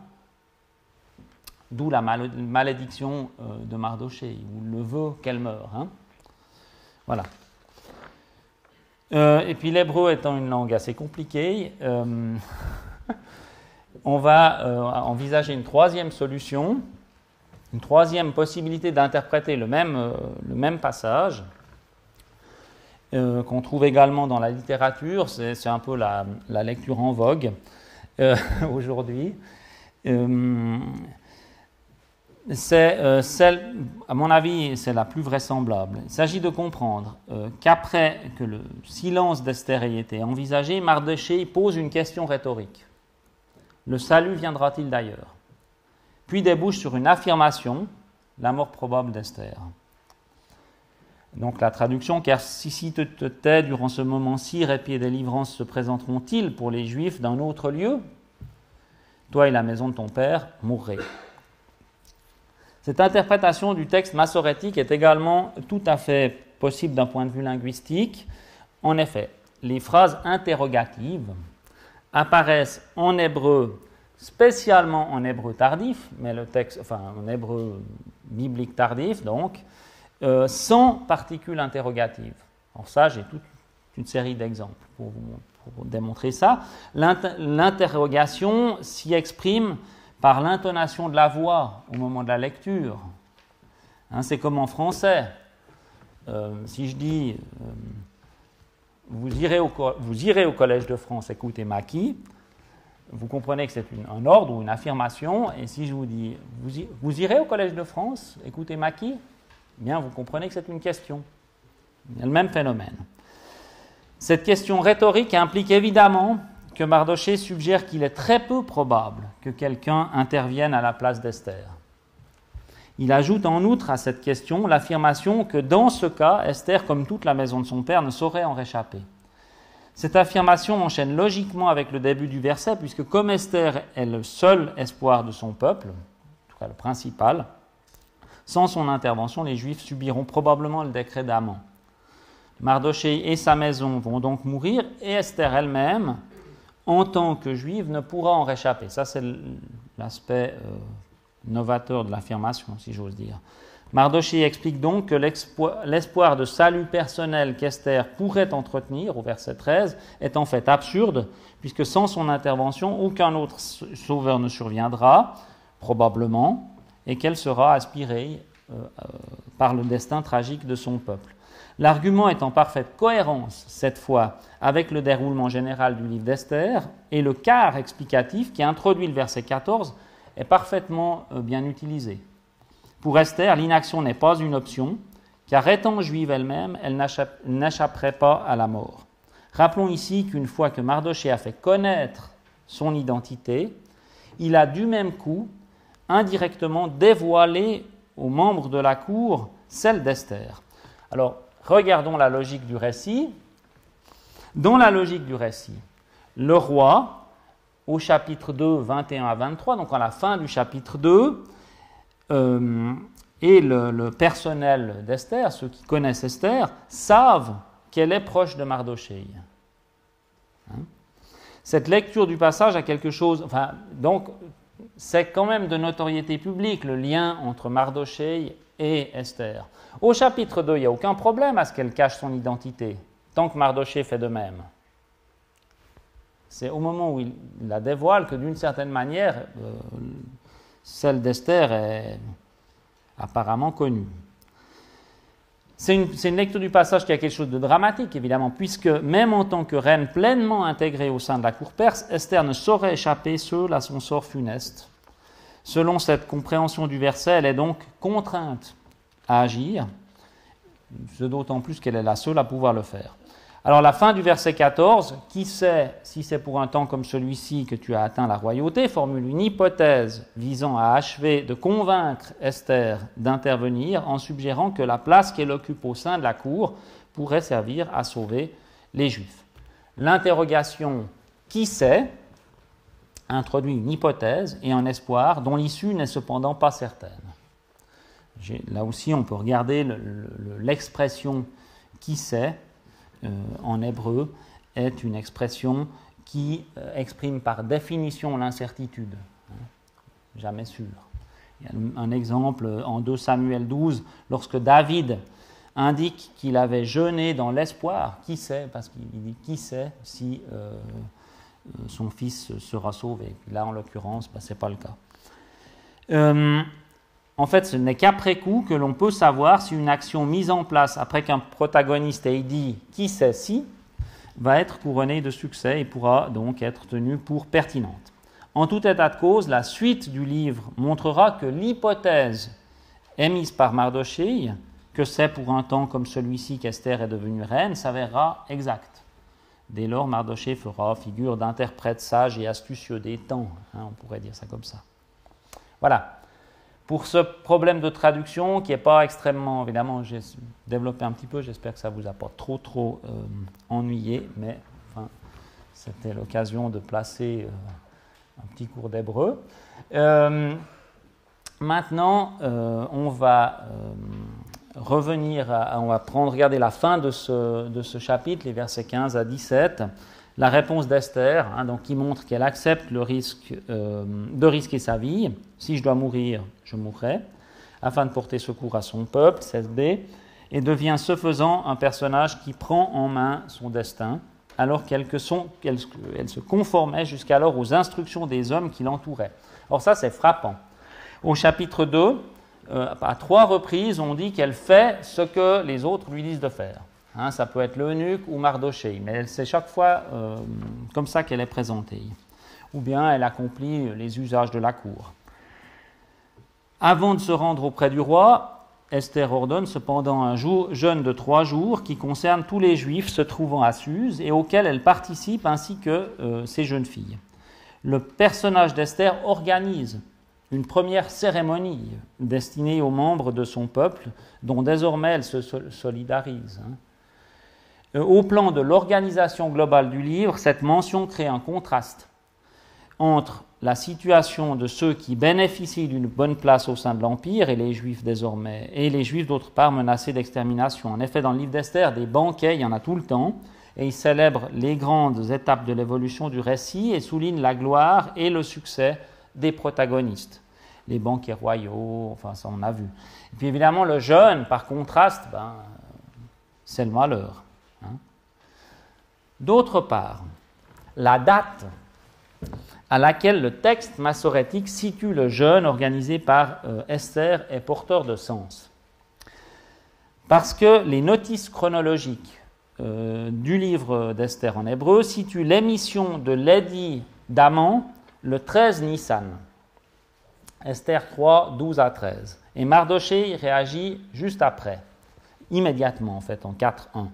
d'où la malédiction de Mardochée, ou le vœu qu'elle meure. Voilà. Et puis l'hébreu étant une langue assez compliquée, on va envisager une troisième solution, une troisième possibilité d'interpréter le même passage, qu'on trouve également dans la littérature. C'est un peu la lecture en vogue aujourd'hui. c'est celle, à mon avis, c'est la plus vraisemblable. Il s'agit de comprendre qu'après que le silence d'Esther ait été envisagé, Mardochée pose une question rhétorique. Le salut viendra-t-il d'ailleurs? Puis débouche sur une affirmation, la mort probable d'Esther. Donc la traduction, car si tu te tais durant ce moment-ci, répit et délivrance se présenteront-ils pour les Juifs d'un autre lieu? Toi et la maison de ton père mourrez. Cette interprétation du texte massorétique est également tout à fait possible d'un point de vue linguistique. En effet, les phrases interrogatives apparaissent en hébreu, spécialement en hébreu tardif, mais le texte, enfin en hébreu biblique tardif, donc, sans particules interrogatives. Alors ça, j'ai toute une série d'exemples pour démontrer ça. L'interrogation s'y exprime par l'intonation de la voix au moment de la lecture. C'est comme en français. Si je dis vous irez au Collège de France, écoutez Maki, vous comprenez que c'est un ordre ou une affirmation. Et si je vous dis vous irez au Collège de France, écoutez Maki, bien vous comprenez que c'est une question. Il y a le même phénomène. Cette question rhétorique implique évidemment que Mardochée suggère qu'il est très peu probable que quelqu'un intervienne à la place d'Esther. Il ajoute en outre à cette question l'affirmation que dans ce cas, Esther, comme toute la maison de son père, ne saurait en réchapper. Cette affirmation enchaîne logiquement avec le début du verset, puisque comme Esther est le seul espoir de son peuple, en tout cas le principal, sans son intervention, les Juifs subiront probablement le décret d'Aman. Mardochée et sa maison vont donc mourir, et Esther elle-même, en tant que juive, ne pourra en réchapper. Ça, c'est l'aspect novateur de l'affirmation, si j'ose dire. Mardochée explique donc que l'espoir de salut personnel qu'Esther pourrait entretenir, au verset 13, est en fait absurde, puisque sans son intervention, aucun autre sauveur ne surviendra, probablement, et qu'elle sera aspirée par le destin tragique de son peuple. L'argument est en parfaite cohérence, cette fois, avec le déroulement général du livre d'Esther, et le quart explicatif qui introduit le verset 14 est parfaitement bien utilisé. Pour Esther, l'inaction n'est pas une option, car étant juive elle-même, elle n'échapperait pas à la mort. Rappelons ici qu'une fois que Mardochée a fait connaître son identité, il a du même coup indirectement dévoilé aux membres de la cour celle d'Esther. Alors, regardons la logique du récit. Dans la logique du récit, le roi, au chapitre 2, 21 à 23, donc à la fin du chapitre 2, et le personnel d'Esther, ceux qui connaissent Esther, savent qu'elle est proche de Mardochée. Cette lecture du passage a quelque chose... donc, c'est quand même de notoriété publique le lien entre Mardochée et Esther. Au chapitre 2, il n'y a aucun problème à ce qu'elle cache son identité, tant que Mardochée fait de même. C'est au moment où il la dévoile que, d'une certaine manière, celle d'Esther est apparemment connue. C'est une lecture du passage qui a quelque chose de dramatique, évidemment, puisque même en tant que reine pleinement intégrée au sein de la cour perse, Esther ne saurait échapper seule à son sort funeste. Selon cette compréhension du verset, elle est donc contrainte à agir, ce d'autant plus qu'elle est la seule à pouvoir le faire. Alors la fin du verset 14, qui sait si c'est pour un temps comme celui-ci que tu as atteint la royauté, formule une hypothèse visant à achever de convaincre Esther d'intervenir en suggérant que la place qu'elle occupe au sein de la cour pourrait servir à sauver les Juifs. L'interrogation « qui sait ?» introduit une hypothèse et un espoir dont l'issue n'est cependant pas certaine. Là aussi, on peut regarder l'expression « qui sait » en hébreu est une expression qui exprime par définition l'incertitude. Jamais sûr. Il y a un exemple en 2 Samuel 12, lorsque David indique qu'il avait jeûné dans l'espoir, qui sait, parce qu'il dit qui sait si son fils sera sauvé. Là, en l'occurrence, ce n'est pas le cas. En fait, ce n'est qu'après coup que l'on peut savoir si une action mise en place après qu'un protagoniste ait dit « qui sait si » va être couronnée de succès et pourra donc être tenue pour pertinente. En tout état de cause, la suite du livre montrera que l'hypothèse émise par Mardochée, que c'est pour un temps comme celui-ci qu'Esther est devenue reine, s'avérera exacte. Dès lors, Mardochée fera figure d'interprète sage et astucieux des temps, on pourrait dire ça comme ça. Voilà. Pour ce problème de traduction, qui n'est pas extrêmement, évidemment, j'ai développé un petit peu, j'espère que ça ne vous a pas trop ennuyé, mais enfin, c'était l'occasion de placer un petit cours d'hébreu. Maintenant, on va regarder la fin de ce chapitre, les versets 15 à 17, la réponse d'Esther, donc qui montre qu'elle accepte le risque de risquer sa vie. Si je dois mourir, je mourrai, afin de porter secours à son peuple, 16b, et devient ce faisant un personnage qui prend en main son destin, alors qu'elle se conformait jusqu'alors aux instructions des hommes qui l'entouraient. Or ça, c'est frappant. Au chapitre 2, à 3 reprises, on dit qu'elle fait ce que les autres lui disent de faire. Ça peut être l'eunuque ou Mardochée, mais c'est chaque fois comme ça qu'elle est présentée. Ou bien elle accomplit les usages de la cour. Avant de se rendre auprès du roi, Esther ordonne cependant un jeûne de 3 jours qui concerne tous les Juifs se trouvant à Suse et auquel elle participe ainsi que ses jeunes filles. Le personnage d'Esther organise une première cérémonie destinée aux membres de son peuple, dont désormais elle se solidarise. Au plan de l'organisation globale du livre, cette mention crée un contraste entre la situation de ceux qui bénéficient d'une bonne place au sein de l'Empire et les Juifs désormais, et les Juifs d'autre part menacés d'extermination. En effet, dans le livre d'Esther, des banquets, il y en a tout le temps, et il célèbre les grandes étapes de l'évolution du récit et souligne la gloire et le succès des protagonistes. Les banquets royaux, enfin ça on a vu. Et puis évidemment le jeûne, par contraste, c'est le malheur. D'autre part, la date à laquelle le texte massorétique situe le jeûne organisé par Esther est porteur de sens. Parce que les notices chronologiques du livre d'Esther en hébreu situent l'émission de l'édit d'Aman le 13 Nissan. Esther 3, 12 à 13. Et Mardochée réagit juste après, immédiatement en fait, en 4.1.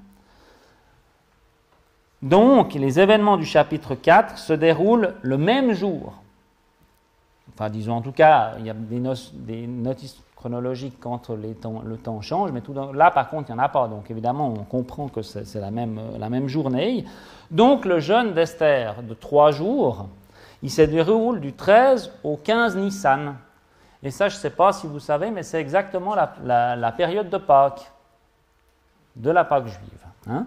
Donc, les événements du chapitre 4 se déroulent le même jour. Enfin, disons en tout cas, il y a des notices chronologiques quand le temps change, mais là, par contre, il n'y en a pas. Donc, évidemment, on comprend que c'est la même journée. Donc, le jeûne d'Esther de 3 jours, il se déroule du 13 au 15 Nissan. Et ça, je ne sais pas si vous savez, mais c'est exactement la période de Pâques, de la Pâque juive.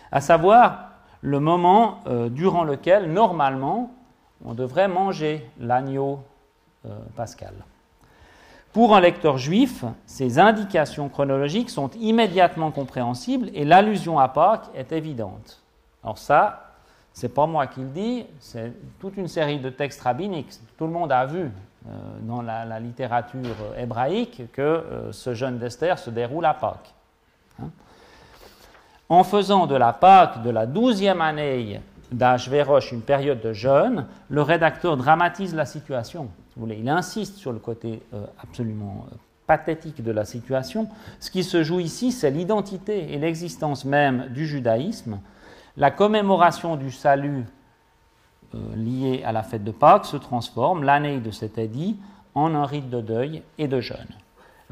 À savoir le moment durant lequel, normalement, on devrait manger l'agneau pascal. Pour un lecteur juif, ces indications chronologiques sont immédiatement compréhensibles et l'allusion à Pâques est évidente. Alors ça, ce n'est pas moi qui le dis, c'est toute une série de textes rabbiniques. Tout le monde a vu dans la littérature hébraïque que ce jeûne d'Esther se déroule à Pâques. En faisant de la Pâque de la 12e année d'Achvérosh une période de jeûne, le rédacteur dramatise la situation. Si vous voulez, il insiste sur le côté absolument pathétique de la situation. Ce qui se joue ici, c'est l'identité et l'existence même du judaïsme. La commémoration du salut liée à la fête de Pâques se transforme, l'année de cet édit, en un rite de deuil et de jeûne.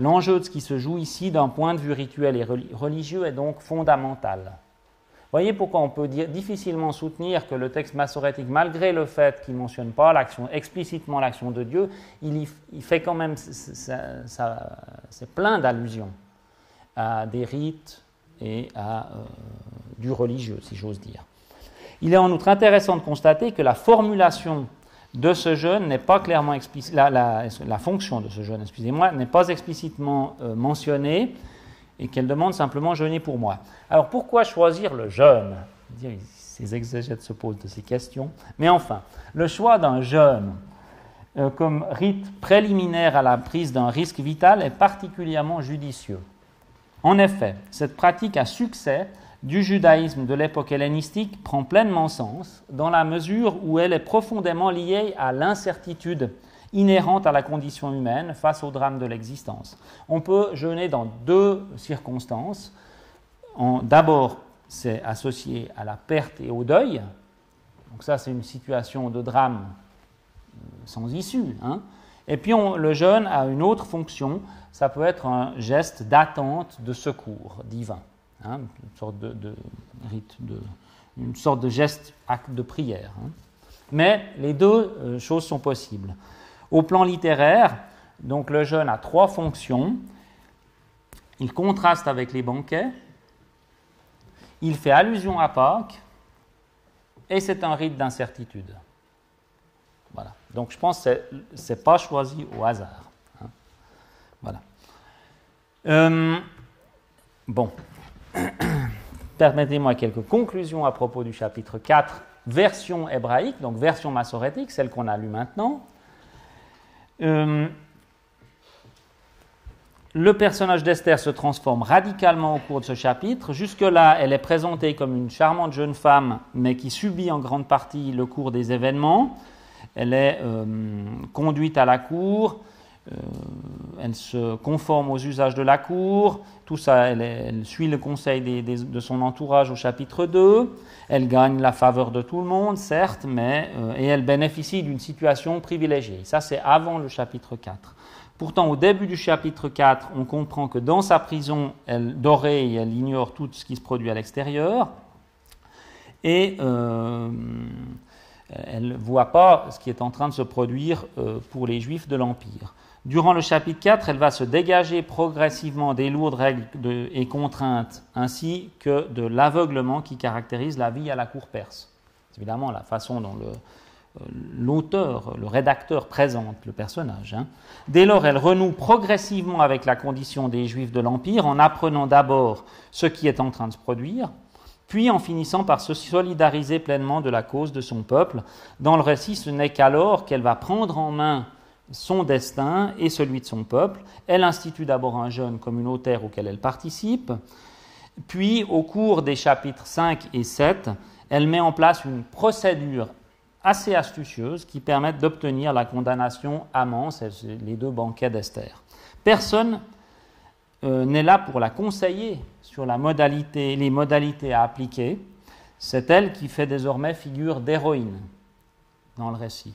L'enjeu de ce qui se joue ici, d'un point de vue rituel et religieux, est donc fondamental. Voyez pourquoi on peut difficilement soutenir que le texte massorétique, malgré le fait qu'il ne mentionne pas explicitement l'action de Dieu, il fait quand même, c'est plein d'allusions à des rites et à du religieux, si j'ose dire. Il est en outre intéressant de constater que la formulation de ce jeûne n'est pas clairement explicite, la fonction de ce jeûne, n'est pas explicitement mentionnée et qu'elle demande simplement jeûner pour moi. Alors pourquoi choisir le jeûne ? Ces exégètes se posent de ces questions. Mais enfin, le choix d'un jeûne comme rite préliminaire à la prise d'un risque vital est particulièrement judicieux. En effet, cette pratique à succès du judaïsme de l'époque hellénistique prend pleinement sens dans la mesure où elle est profondément liée à l'incertitude inhérente à la condition humaine face au drame de l'existence. On peut jeûner dans deux circonstances. D'abord, c'est associé à la perte et au deuil. Donc ça, c'est une situation de drame sans issue. Et puis, le jeûne a une autre fonction. Ça peut être un geste d'attente de secours divin. Une sorte de rite, une sorte de geste, acte de prière. Mais les deux choses sont possibles. Au plan littéraire, donc le jeûne a trois fonctions. Il contraste avec les banquets, il fait allusion à Pâques, et c'est un rite d'incertitude. Voilà. Donc je pense que ce n'est pas choisi au hasard. Voilà. Bon. Permettez-moi quelques conclusions à propos du chapitre 4, version hébraïque, donc version massorétique, celle qu'on a lue maintenant. Le personnage d'Esther se transforme radicalement au cours de ce chapitre. Jusque-là, elle est présentée comme une charmante jeune femme, mais qui subit en grande partie le cours des événements. Elle est conduite à la cour, elle se conforme aux usages de la cour, tout ça, elle suit le conseil de son entourage au chapitre 2. Elle gagne la faveur de tout le monde, certes, et elle bénéficie d'une situation privilégiée. Ça, c'est avant le chapitre 4. Pourtant, au début du chapitre 4, on comprend que dans sa prison dorée, elle ignore tout ce qui se produit à l'extérieur. Et elle ne voit pas ce qui est en train de se produire pour les Juifs de l'Empire. Durant le chapitre 4, elle va se dégager progressivement des lourdes règles et contraintes, ainsi que de l'aveuglement qui caractérise la vie à la cour perse. C'est évidemment la façon dont l'auteur, le rédacteur présente le personnage. Dès lors, elle renoue progressivement avec la condition des Juifs de l'Empire en apprenant d'abord ce qui est en train de se produire, puis en finissant par se solidariser pleinement de la cause de son peuple. Dans le récit, ce n'est qu'alors qu'elle va prendre en main son destin et celui de son peuple. Elle institue d'abord un jeûne communautaire auquel elle participe, puis au cours des chapitres 5 et 7, elle met en place une procédure assez astucieuse qui permet d'obtenir la condamnation à mort, c'est les deux banquets d'Esther. Personne n'est là pour la conseiller sur les modalités à appliquer. C'est elle qui fait désormais figure d'héroïne dans le récit.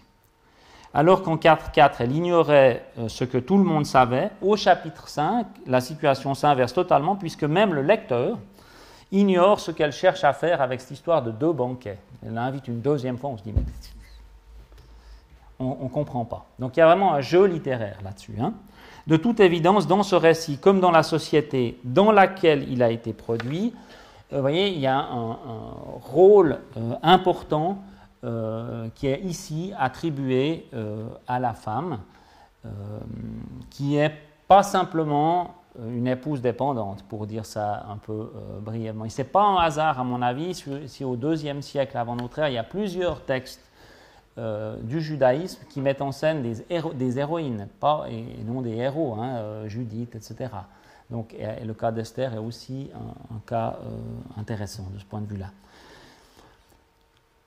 Alors qu'en 4.4, elle ignorait ce que tout le monde savait, au chapitre 5, la situation s'inverse totalement, puisque même le lecteur ignore ce qu'elle cherche à faire avec cette histoire de deux banquets. Elle l'invite une deuxième fois, on se dit, mais on ne comprend pas. Donc il y a vraiment un jeu littéraire là-dessus. De toute évidence, dans ce récit, comme dans la société dans laquelle il a été produit, vous voyez, il y a un rôle important qui est ici attribué à la femme, qui n'est pas simplement une épouse dépendante, pour dire ça un peu brièvement. Et ce n'est pas un hasard, à mon avis, si au IIe siècle avant notre ère, il y a plusieurs textes du judaïsme qui mettent en scène des héroïnes, et non des héros, Judith, etc. Donc, et le cas d'Esther est aussi un cas intéressant de ce point de vue-là.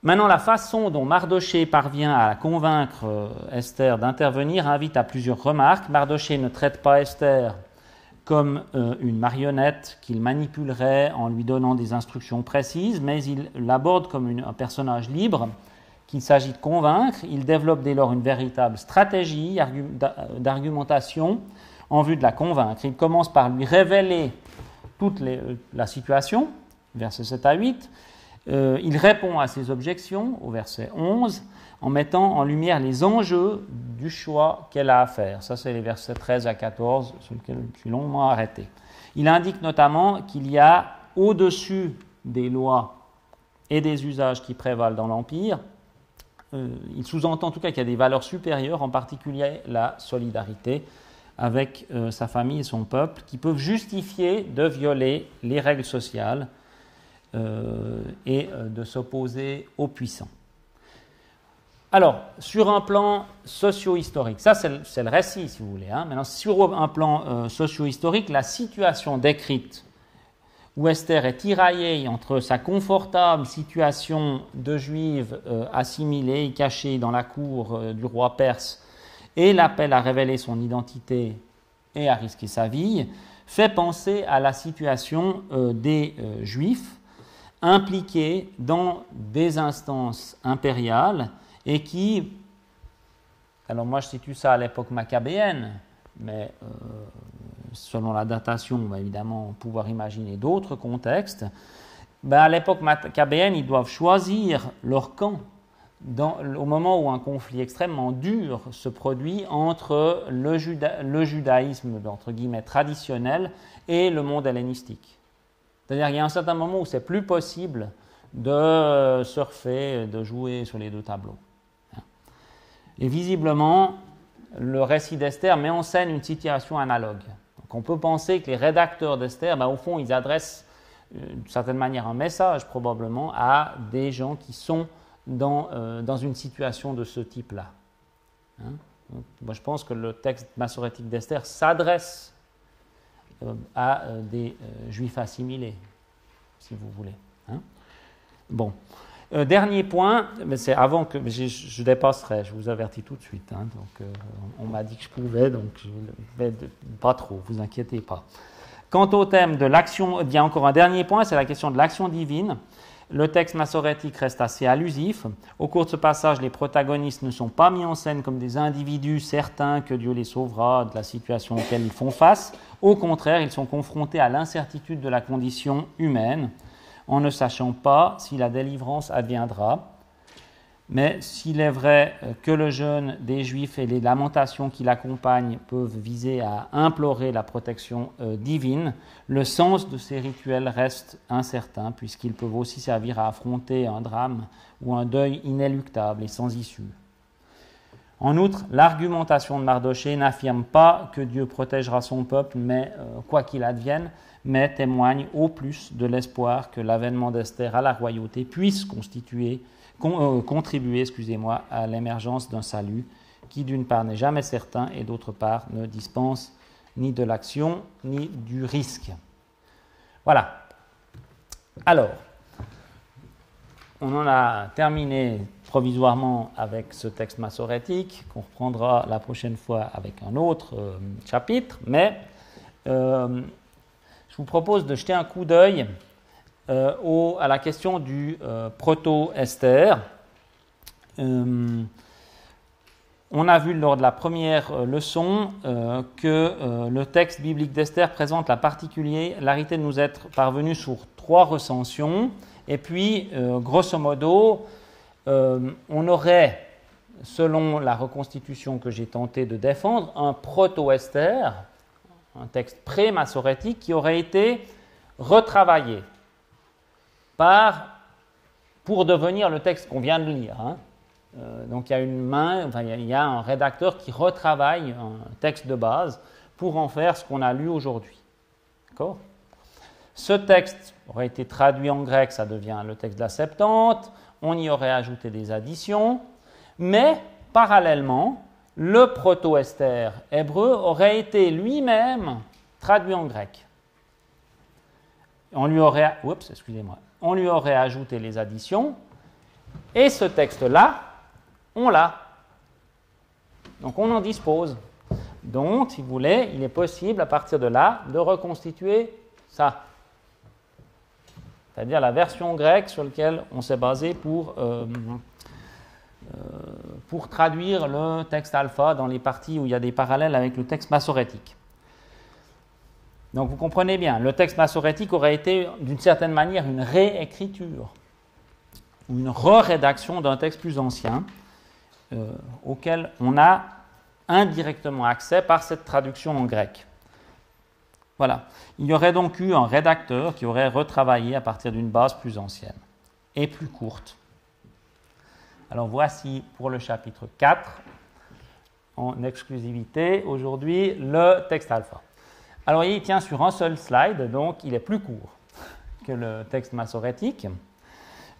Maintenant, la façon dont Mardochée parvient à convaincre Esther d'intervenir invite à plusieurs remarques. Mardochée ne traite pas Esther comme une marionnette qu'il manipulerait en lui donnant des instructions précises, mais il l'aborde comme un personnage libre qu'il s'agit de convaincre. Il développe dès lors une véritable stratégie d'argumentation en vue de la convaincre. Il commence par lui révéler toute la situation, versets 7 à 8. Il répond à ses objections, au verset 11, en mettant en lumière les enjeux du choix qu'elle a à faire. Ça, c'est les versets 13 à 14, sur lesquels je suis longuement arrêté. Il indique notamment qu'il y a, au-dessus des lois et des usages qui prévalent dans l'Empire, il sous-entend en tout cas qu'il y a des valeurs supérieures, en particulier la solidarité avec sa famille et son peuple, qui peuvent justifier de violer les règles sociales et de s'opposer aux puissants. Alors, sur un plan socio-historique, ça c'est le récit si vous voulez, Maintenant, sur un plan socio-historique, la situation décrite où Esther est tiraillée entre sa confortable situation de juive assimilée et cachée dans la cour du roi perse et l'appel à révéler son identité et à risquer sa vie, fait penser à la situation des Juifs impliqués dans des instances impériales et qui, alors moi je situe ça à l'époque maccabéenne, mais selon la datation, on va évidemment pouvoir imaginer d'autres contextes. À l'époque maccabéenne, ils doivent choisir leur camp au moment où un conflit extrêmement dur se produit entre le judaïsme entre guillemets, traditionnel et le monde hellénistique. C'est-à-dire qu'il y a un certain moment où c'est plus possible de surfer, de jouer sur les deux tableaux. Et visiblement, le récit d'Esther met en scène une situation analogue. Donc on peut penser que les rédacteurs d'Esther, au fond, ils adressent d'une certaine manière un message probablement à des gens qui sont dans une situation de ce type-là. Moi, je pense que le texte massorétique d'Esther s'adresse à des juifs assimilés, si vous voulez. Bon. Dernier point, mais c'est avant que je dépasserai, je vous avertis tout de suite. Donc, on m'a dit que je pouvais, donc je vais pas trop, vous inquiétez pas. Quant au thème de l'action, il y a encore un dernier point, c'est la question de l'action divine. Le texte massorétique reste assez allusif. Au cours de ce passage, les protagonistes ne sont pas mis en scène comme des individus certains que Dieu les sauvera de la situation auquel ils font face. Au contraire, ils sont confrontés à l'incertitude de la condition humaine, en ne sachant pas si la délivrance adviendra. Mais s'il est vrai que le jeûne des Juifs et les lamentations qui l'accompagnent peuvent viser à implorer la protection divine, le sens de ces rituels reste incertain, puisqu'ils peuvent aussi servir à affronter un drame ou un deuil inéluctable et sans issue. En outre, l'argumentation de Mardochée n'affirme pas que Dieu protégera son peuple, mais quoi qu'il advienne, mais témoigne au plus de l'espoir que l'avènement d'Esther à la royauté puisse contribuer à l'émergence d'un salut qui, d'une part, n'est jamais certain et, d'autre part, ne dispense ni de l'action ni du risque. Voilà. Alors, on en a terminé provisoirement avec ce texte massorétique, qu'on reprendra la prochaine fois avec un autre chapitre, mais je vous propose de jeter un coup d'œil à la question du proto-Esther. On a vu lors de la première leçon que le texte biblique d'Esther présente la particularité de nous être parvenu sur 3 recensions. Et puis, grosso modo, on aurait, selon la reconstitution que j'ai tenté de défendre, un proto-Esther, un texte pré-massorétique qui aurait été retravaillé pour devenir le texte qu'on vient de lire. Donc il y a un rédacteur qui retravaille un texte de base pour en faire ce qu'on a lu aujourd'hui. D'accord ? Ce texte aurait été traduit en grec, ça devient le texte de la Septante, on y aurait ajouté des additions, mais parallèlement, le proto-Esther hébreu aurait été lui-même traduit en grec. On lui aurait ajouté les additions, et ce texte-là, on l'a. Donc on en dispose. Donc, si vous voulez, il est possible à partir de là de reconstituer ça. C'est-à-dire la version grecque sur laquelle on s'est basé pour traduire le texte alpha dans les parties où il y a des parallèles avec le texte massorétique. Donc vous comprenez bien, le texte massorétique aurait été d'une certaine manière une réécriture ou une re-rédaction d'un texte plus ancien auquel on a indirectement accès par cette traduction en grec. Voilà. Il y aurait donc eu un rédacteur qui aurait retravaillé à partir d'une base plus ancienne et plus courte. Alors voici pour le chapitre 4, en exclusivité, aujourd'hui, le texte alpha. Alors il tient sur un seul slide, donc il est plus court que le texte massorétique.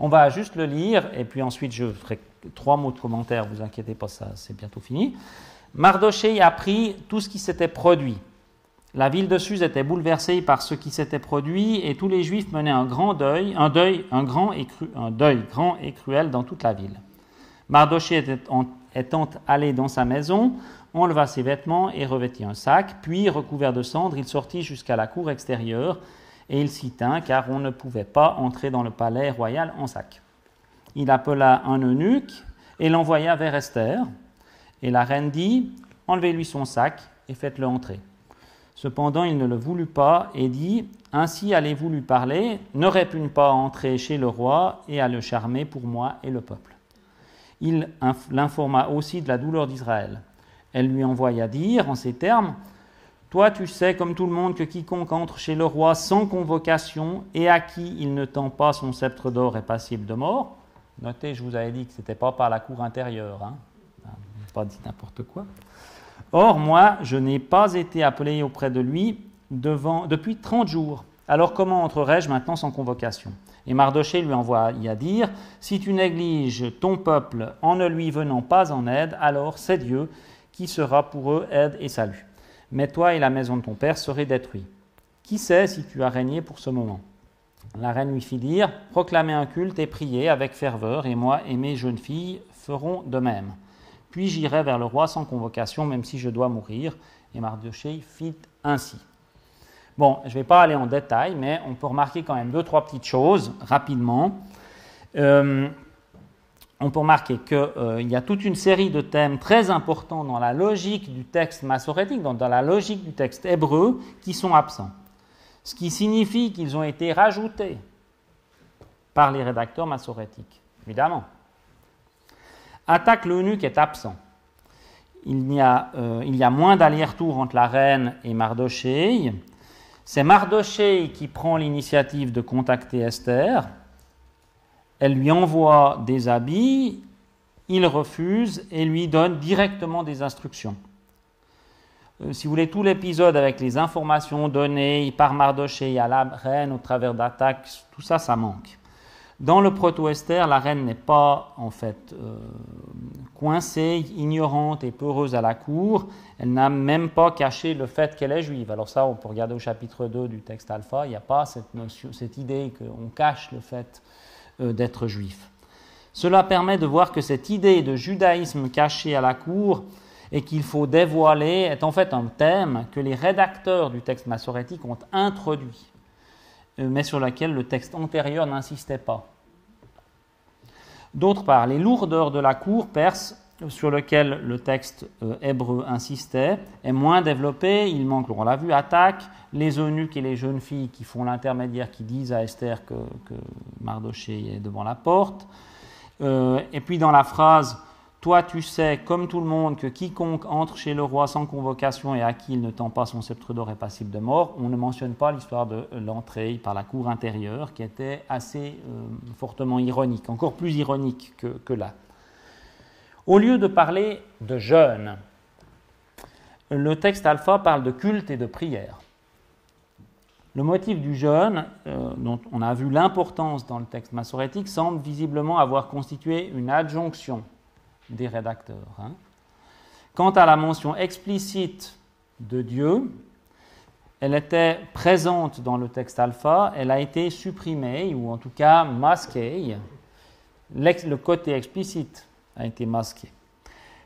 On va juste le lire, et puis ensuite je ferai 3 mots de commentaire, ne vous inquiétez pas, ça c'est bientôt fini. Mardochée apprit tout ce qui s'était produit. la ville de Suse était bouleversée par ce qui s'était produit et tous les Juifs menaient un deuil grand et cruel dans toute la ville. Mardochée étant allé dans sa maison, enleva ses vêtements et revêtit un sac, puis, recouvert de cendres, il sortit jusqu'à la cour extérieure et il s'y tint, car on ne pouvait pas entrer dans le palais royal en sac. Il appela un eunuque et l'envoya vers Esther, et la reine dit « Enlevez-lui son sac et faites-le entrer. » Cependant, il ne le voulut pas et dit « Ainsi allez-vous lui parler, ne répugne pas à entrer chez le roi et à le charmer pour moi et le peuple. » Il l'informa aussi de la douleur d'Israël. Elle lui envoya dire en ces termes « Toi, tu sais comme tout le monde que quiconque entre chez le roi sans convocation et à qui il ne tend pas son sceptre d'or est passible de mort. » Notez, je vous avais dit que ce n'était pas par la cour intérieure, hein. Pas dit n'importe quoi. Or, moi, je n'ai pas été appelé auprès de lui depuis 30 jours. Alors comment entrerai-je maintenant sans convocation ? Et Mardochée lui envoya dire « Si tu négliges ton peuple en ne lui venant pas en aide, alors c'est Dieu qui sera pour eux aide et salut. Mais toi et la maison de ton père serez détruits. Qui sait si tu as régné pour ce moment ?» La reine lui fit dire « Proclamez un culte et priez avec ferveur, et moi et mes jeunes filles ferons de même. Puis j'irai vers le roi sans convocation, même si je dois mourir. » Et Mardochée fit ainsi. Bon, je ne vais pas aller en détail, mais on peut remarquer quand même 2-3 petites choses rapidement. On peut remarquer qu'il y a toute une série de thèmes très importants dans la logique du texte massorétique, dans la logique du texte hébreu, qui sont absents. Ce qui signifie qu'ils ont été rajoutés par les rédacteurs massorétiques, évidemment. Attaque l'eunuque est absent. Il y a moins d'aller-retour entre la reine et Mardochée. C'est Mardochée qui prend l'initiative de contacter Esther. Elle lui envoie des habits, il refuse et lui donne directement des instructions. Si vous voulez, tout l'épisode avec les informations données par Mardochée à la reine au travers d'attaques, tout ça, ça manque. Dans le proto-Esther, la reine n'est pas en fait coincée, ignorante et peureuse à la cour. Elle n'a même pas caché le fait qu'elle est juive. Alors ça, on peut regarder au chapitre 2 du texte alpha, il n'y a pas cette idée qu'on cache le fait d'être juif. Cela permet de voir que cette idée de judaïsme caché à la cour et qu'il faut dévoiler est en fait un thème que les rédacteurs du texte massorétique ont introduit, mais sur lequel le texte antérieur n'insistait pas. D'autre part, les lourdeurs de la cour perse, sur lequel le texte hébreu insistait, est moins développé. Il manque, on l'a vu, attaque, les eunuques et les jeunes filles qui font l'intermédiaire, qui disent à Esther que Mardochée est devant la porte. Et puis dans la phrase « Toi tu sais, comme tout le monde, que quiconque entre chez le roi sans convocation et à qui il ne tend pas son sceptre d'or est passible de mort », on ne mentionne pas l'histoire de l'entrée par la cour intérieure, qui était assez fortement ironique, encore plus ironique que là. Au lieu de parler de jeûne, le texte alpha parle de culte et de prière. Le motif du jeûne, dont on a vu l'importance dans le texte massorétique, semble visiblement avoir constitué une adjonction des rédacteurs. Quant à la mention explicite de Dieu, elle était présente dans le texte alpha, elle a été supprimée, ou en tout cas masquée. Le côté explicite a été masqué,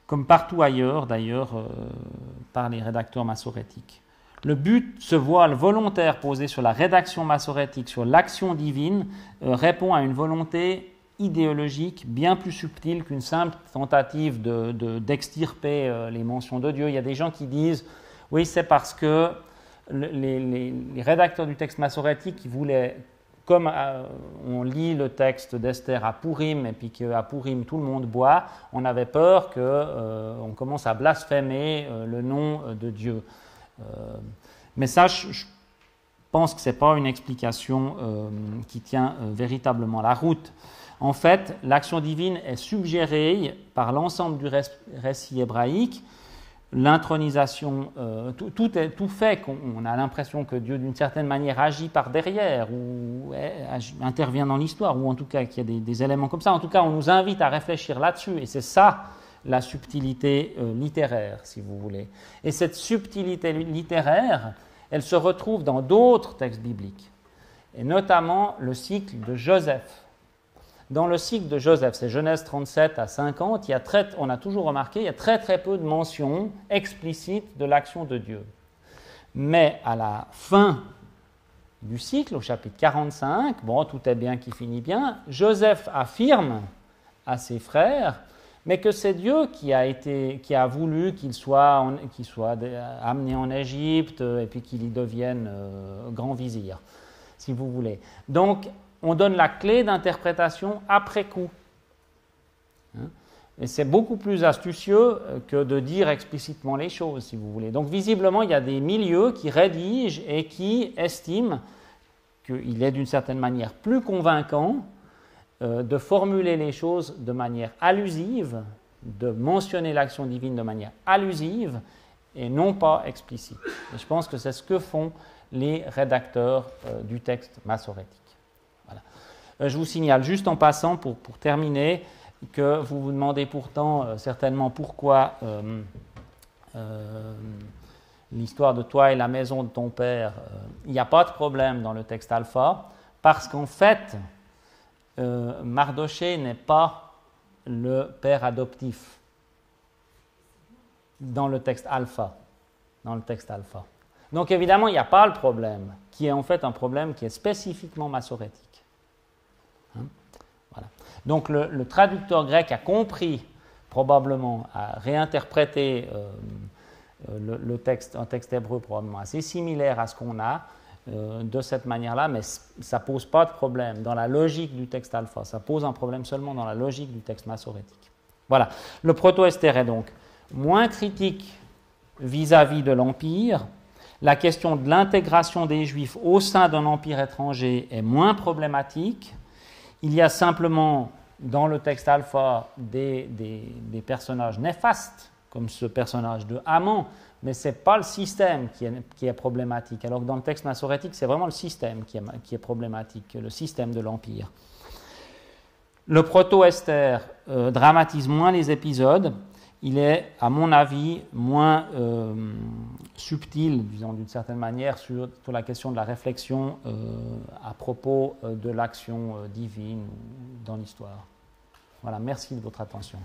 comme partout ailleurs d'ailleurs par les rédacteurs massorétiques. Le but, ce voile volontaire posé sur la rédaction massorétique, sur l'action divine, répond à une volonté idéologique bien plus subtile qu'une simple tentative d'extirper les mentions de Dieu. Il y a des gens qui disent « oui, c'est parce que les rédacteurs du texte massorétique qui voulaient, comme on lit le texte d'Esther à Pourim, et puis qu'à Pourim tout le monde boit, on avait peur qu'on commence à blasphémer le nom de Dieu. » Mais ça, je pense que ce n'est pas une explication qui tient véritablement la route. En fait, l'action divine est suggérée par l'ensemble du récit hébraïque. L'intronisation, tout fait qu'on a l'impression que Dieu, d'une certaine manière, agit par derrière ou intervient dans l'histoire, ou en tout cas qu'il y a des éléments comme ça. En tout cas, on nous invite à réfléchir là-dessus, et c'est ça la subtilité littéraire, si vous voulez. Et cette subtilité littéraire elle se retrouve dans d'autres textes bibliques, et notamment le cycle de Joseph. Dans le cycle de Joseph, c'est Genèse 37 à 50, on a toujours remarqué, il y a très très peu de mentions explicites de l'action de Dieu. Mais à la fin du cycle, au chapitre 45, bon, tout est bien qui finit bien, Joseph affirme à ses frères, mais que c'est Dieu qui a voulu qu'il soit amené en Égypte et puis qu'il y devienne grand vizir, si vous voulez. Donc, on donne la clé d'interprétation après coup. Et c'est beaucoup plus astucieux que de dire explicitement les choses, si vous voulez. Donc, visiblement, il y a des milieux qui rédigent et qui estiment qu'il est d'une certaine manière plus convaincant de formuler les choses de manière allusive, de mentionner l'action divine de manière allusive et non pas explicite. Et je pense que c'est ce que font les rédacteurs du texte massorétique. Voilà. Je vous signale juste en passant, pour terminer, que vous vous demandez pourtant certainement pourquoi l'histoire de toi et la maison de ton père, il n'y a pas de problème dans le texte alpha, parce qu'en fait, Mardoché n'est pas le père adoptif dans le texte alpha. Donc évidemment, il n'y a pas le problème, qui est en fait un problème qui est spécifiquement massorétique. Voilà. Donc le traducteur grec a compris, probablement, a réinterprété le texte, un texte hébreu probablement assez similaire à ce qu'on a, de cette manière-là, mais ça ne pose pas de problème dans la logique du texte alpha. Ça pose un problème seulement dans la logique du texte massorétique. Voilà. Le proto-Esther est donc moins critique vis-à-vis de l'Empire. La question de l'intégration des Juifs au sein d'un empire étranger est moins problématique. Il y a simplement dans le texte alpha des personnages néfastes, comme ce personnage de Haman, mais ce n'est pas le système qui est problématique. Alors que dans le texte massorétique, c'est vraiment le système qui est problématique, le système de l'Empire. Le proto-Esther dramatise moins les épisodes. Il est, à mon avis, moins subtil, disons d'une certaine manière, sur la question de la réflexion à propos de l'action divine dans l'histoire. Voilà, merci de votre attention.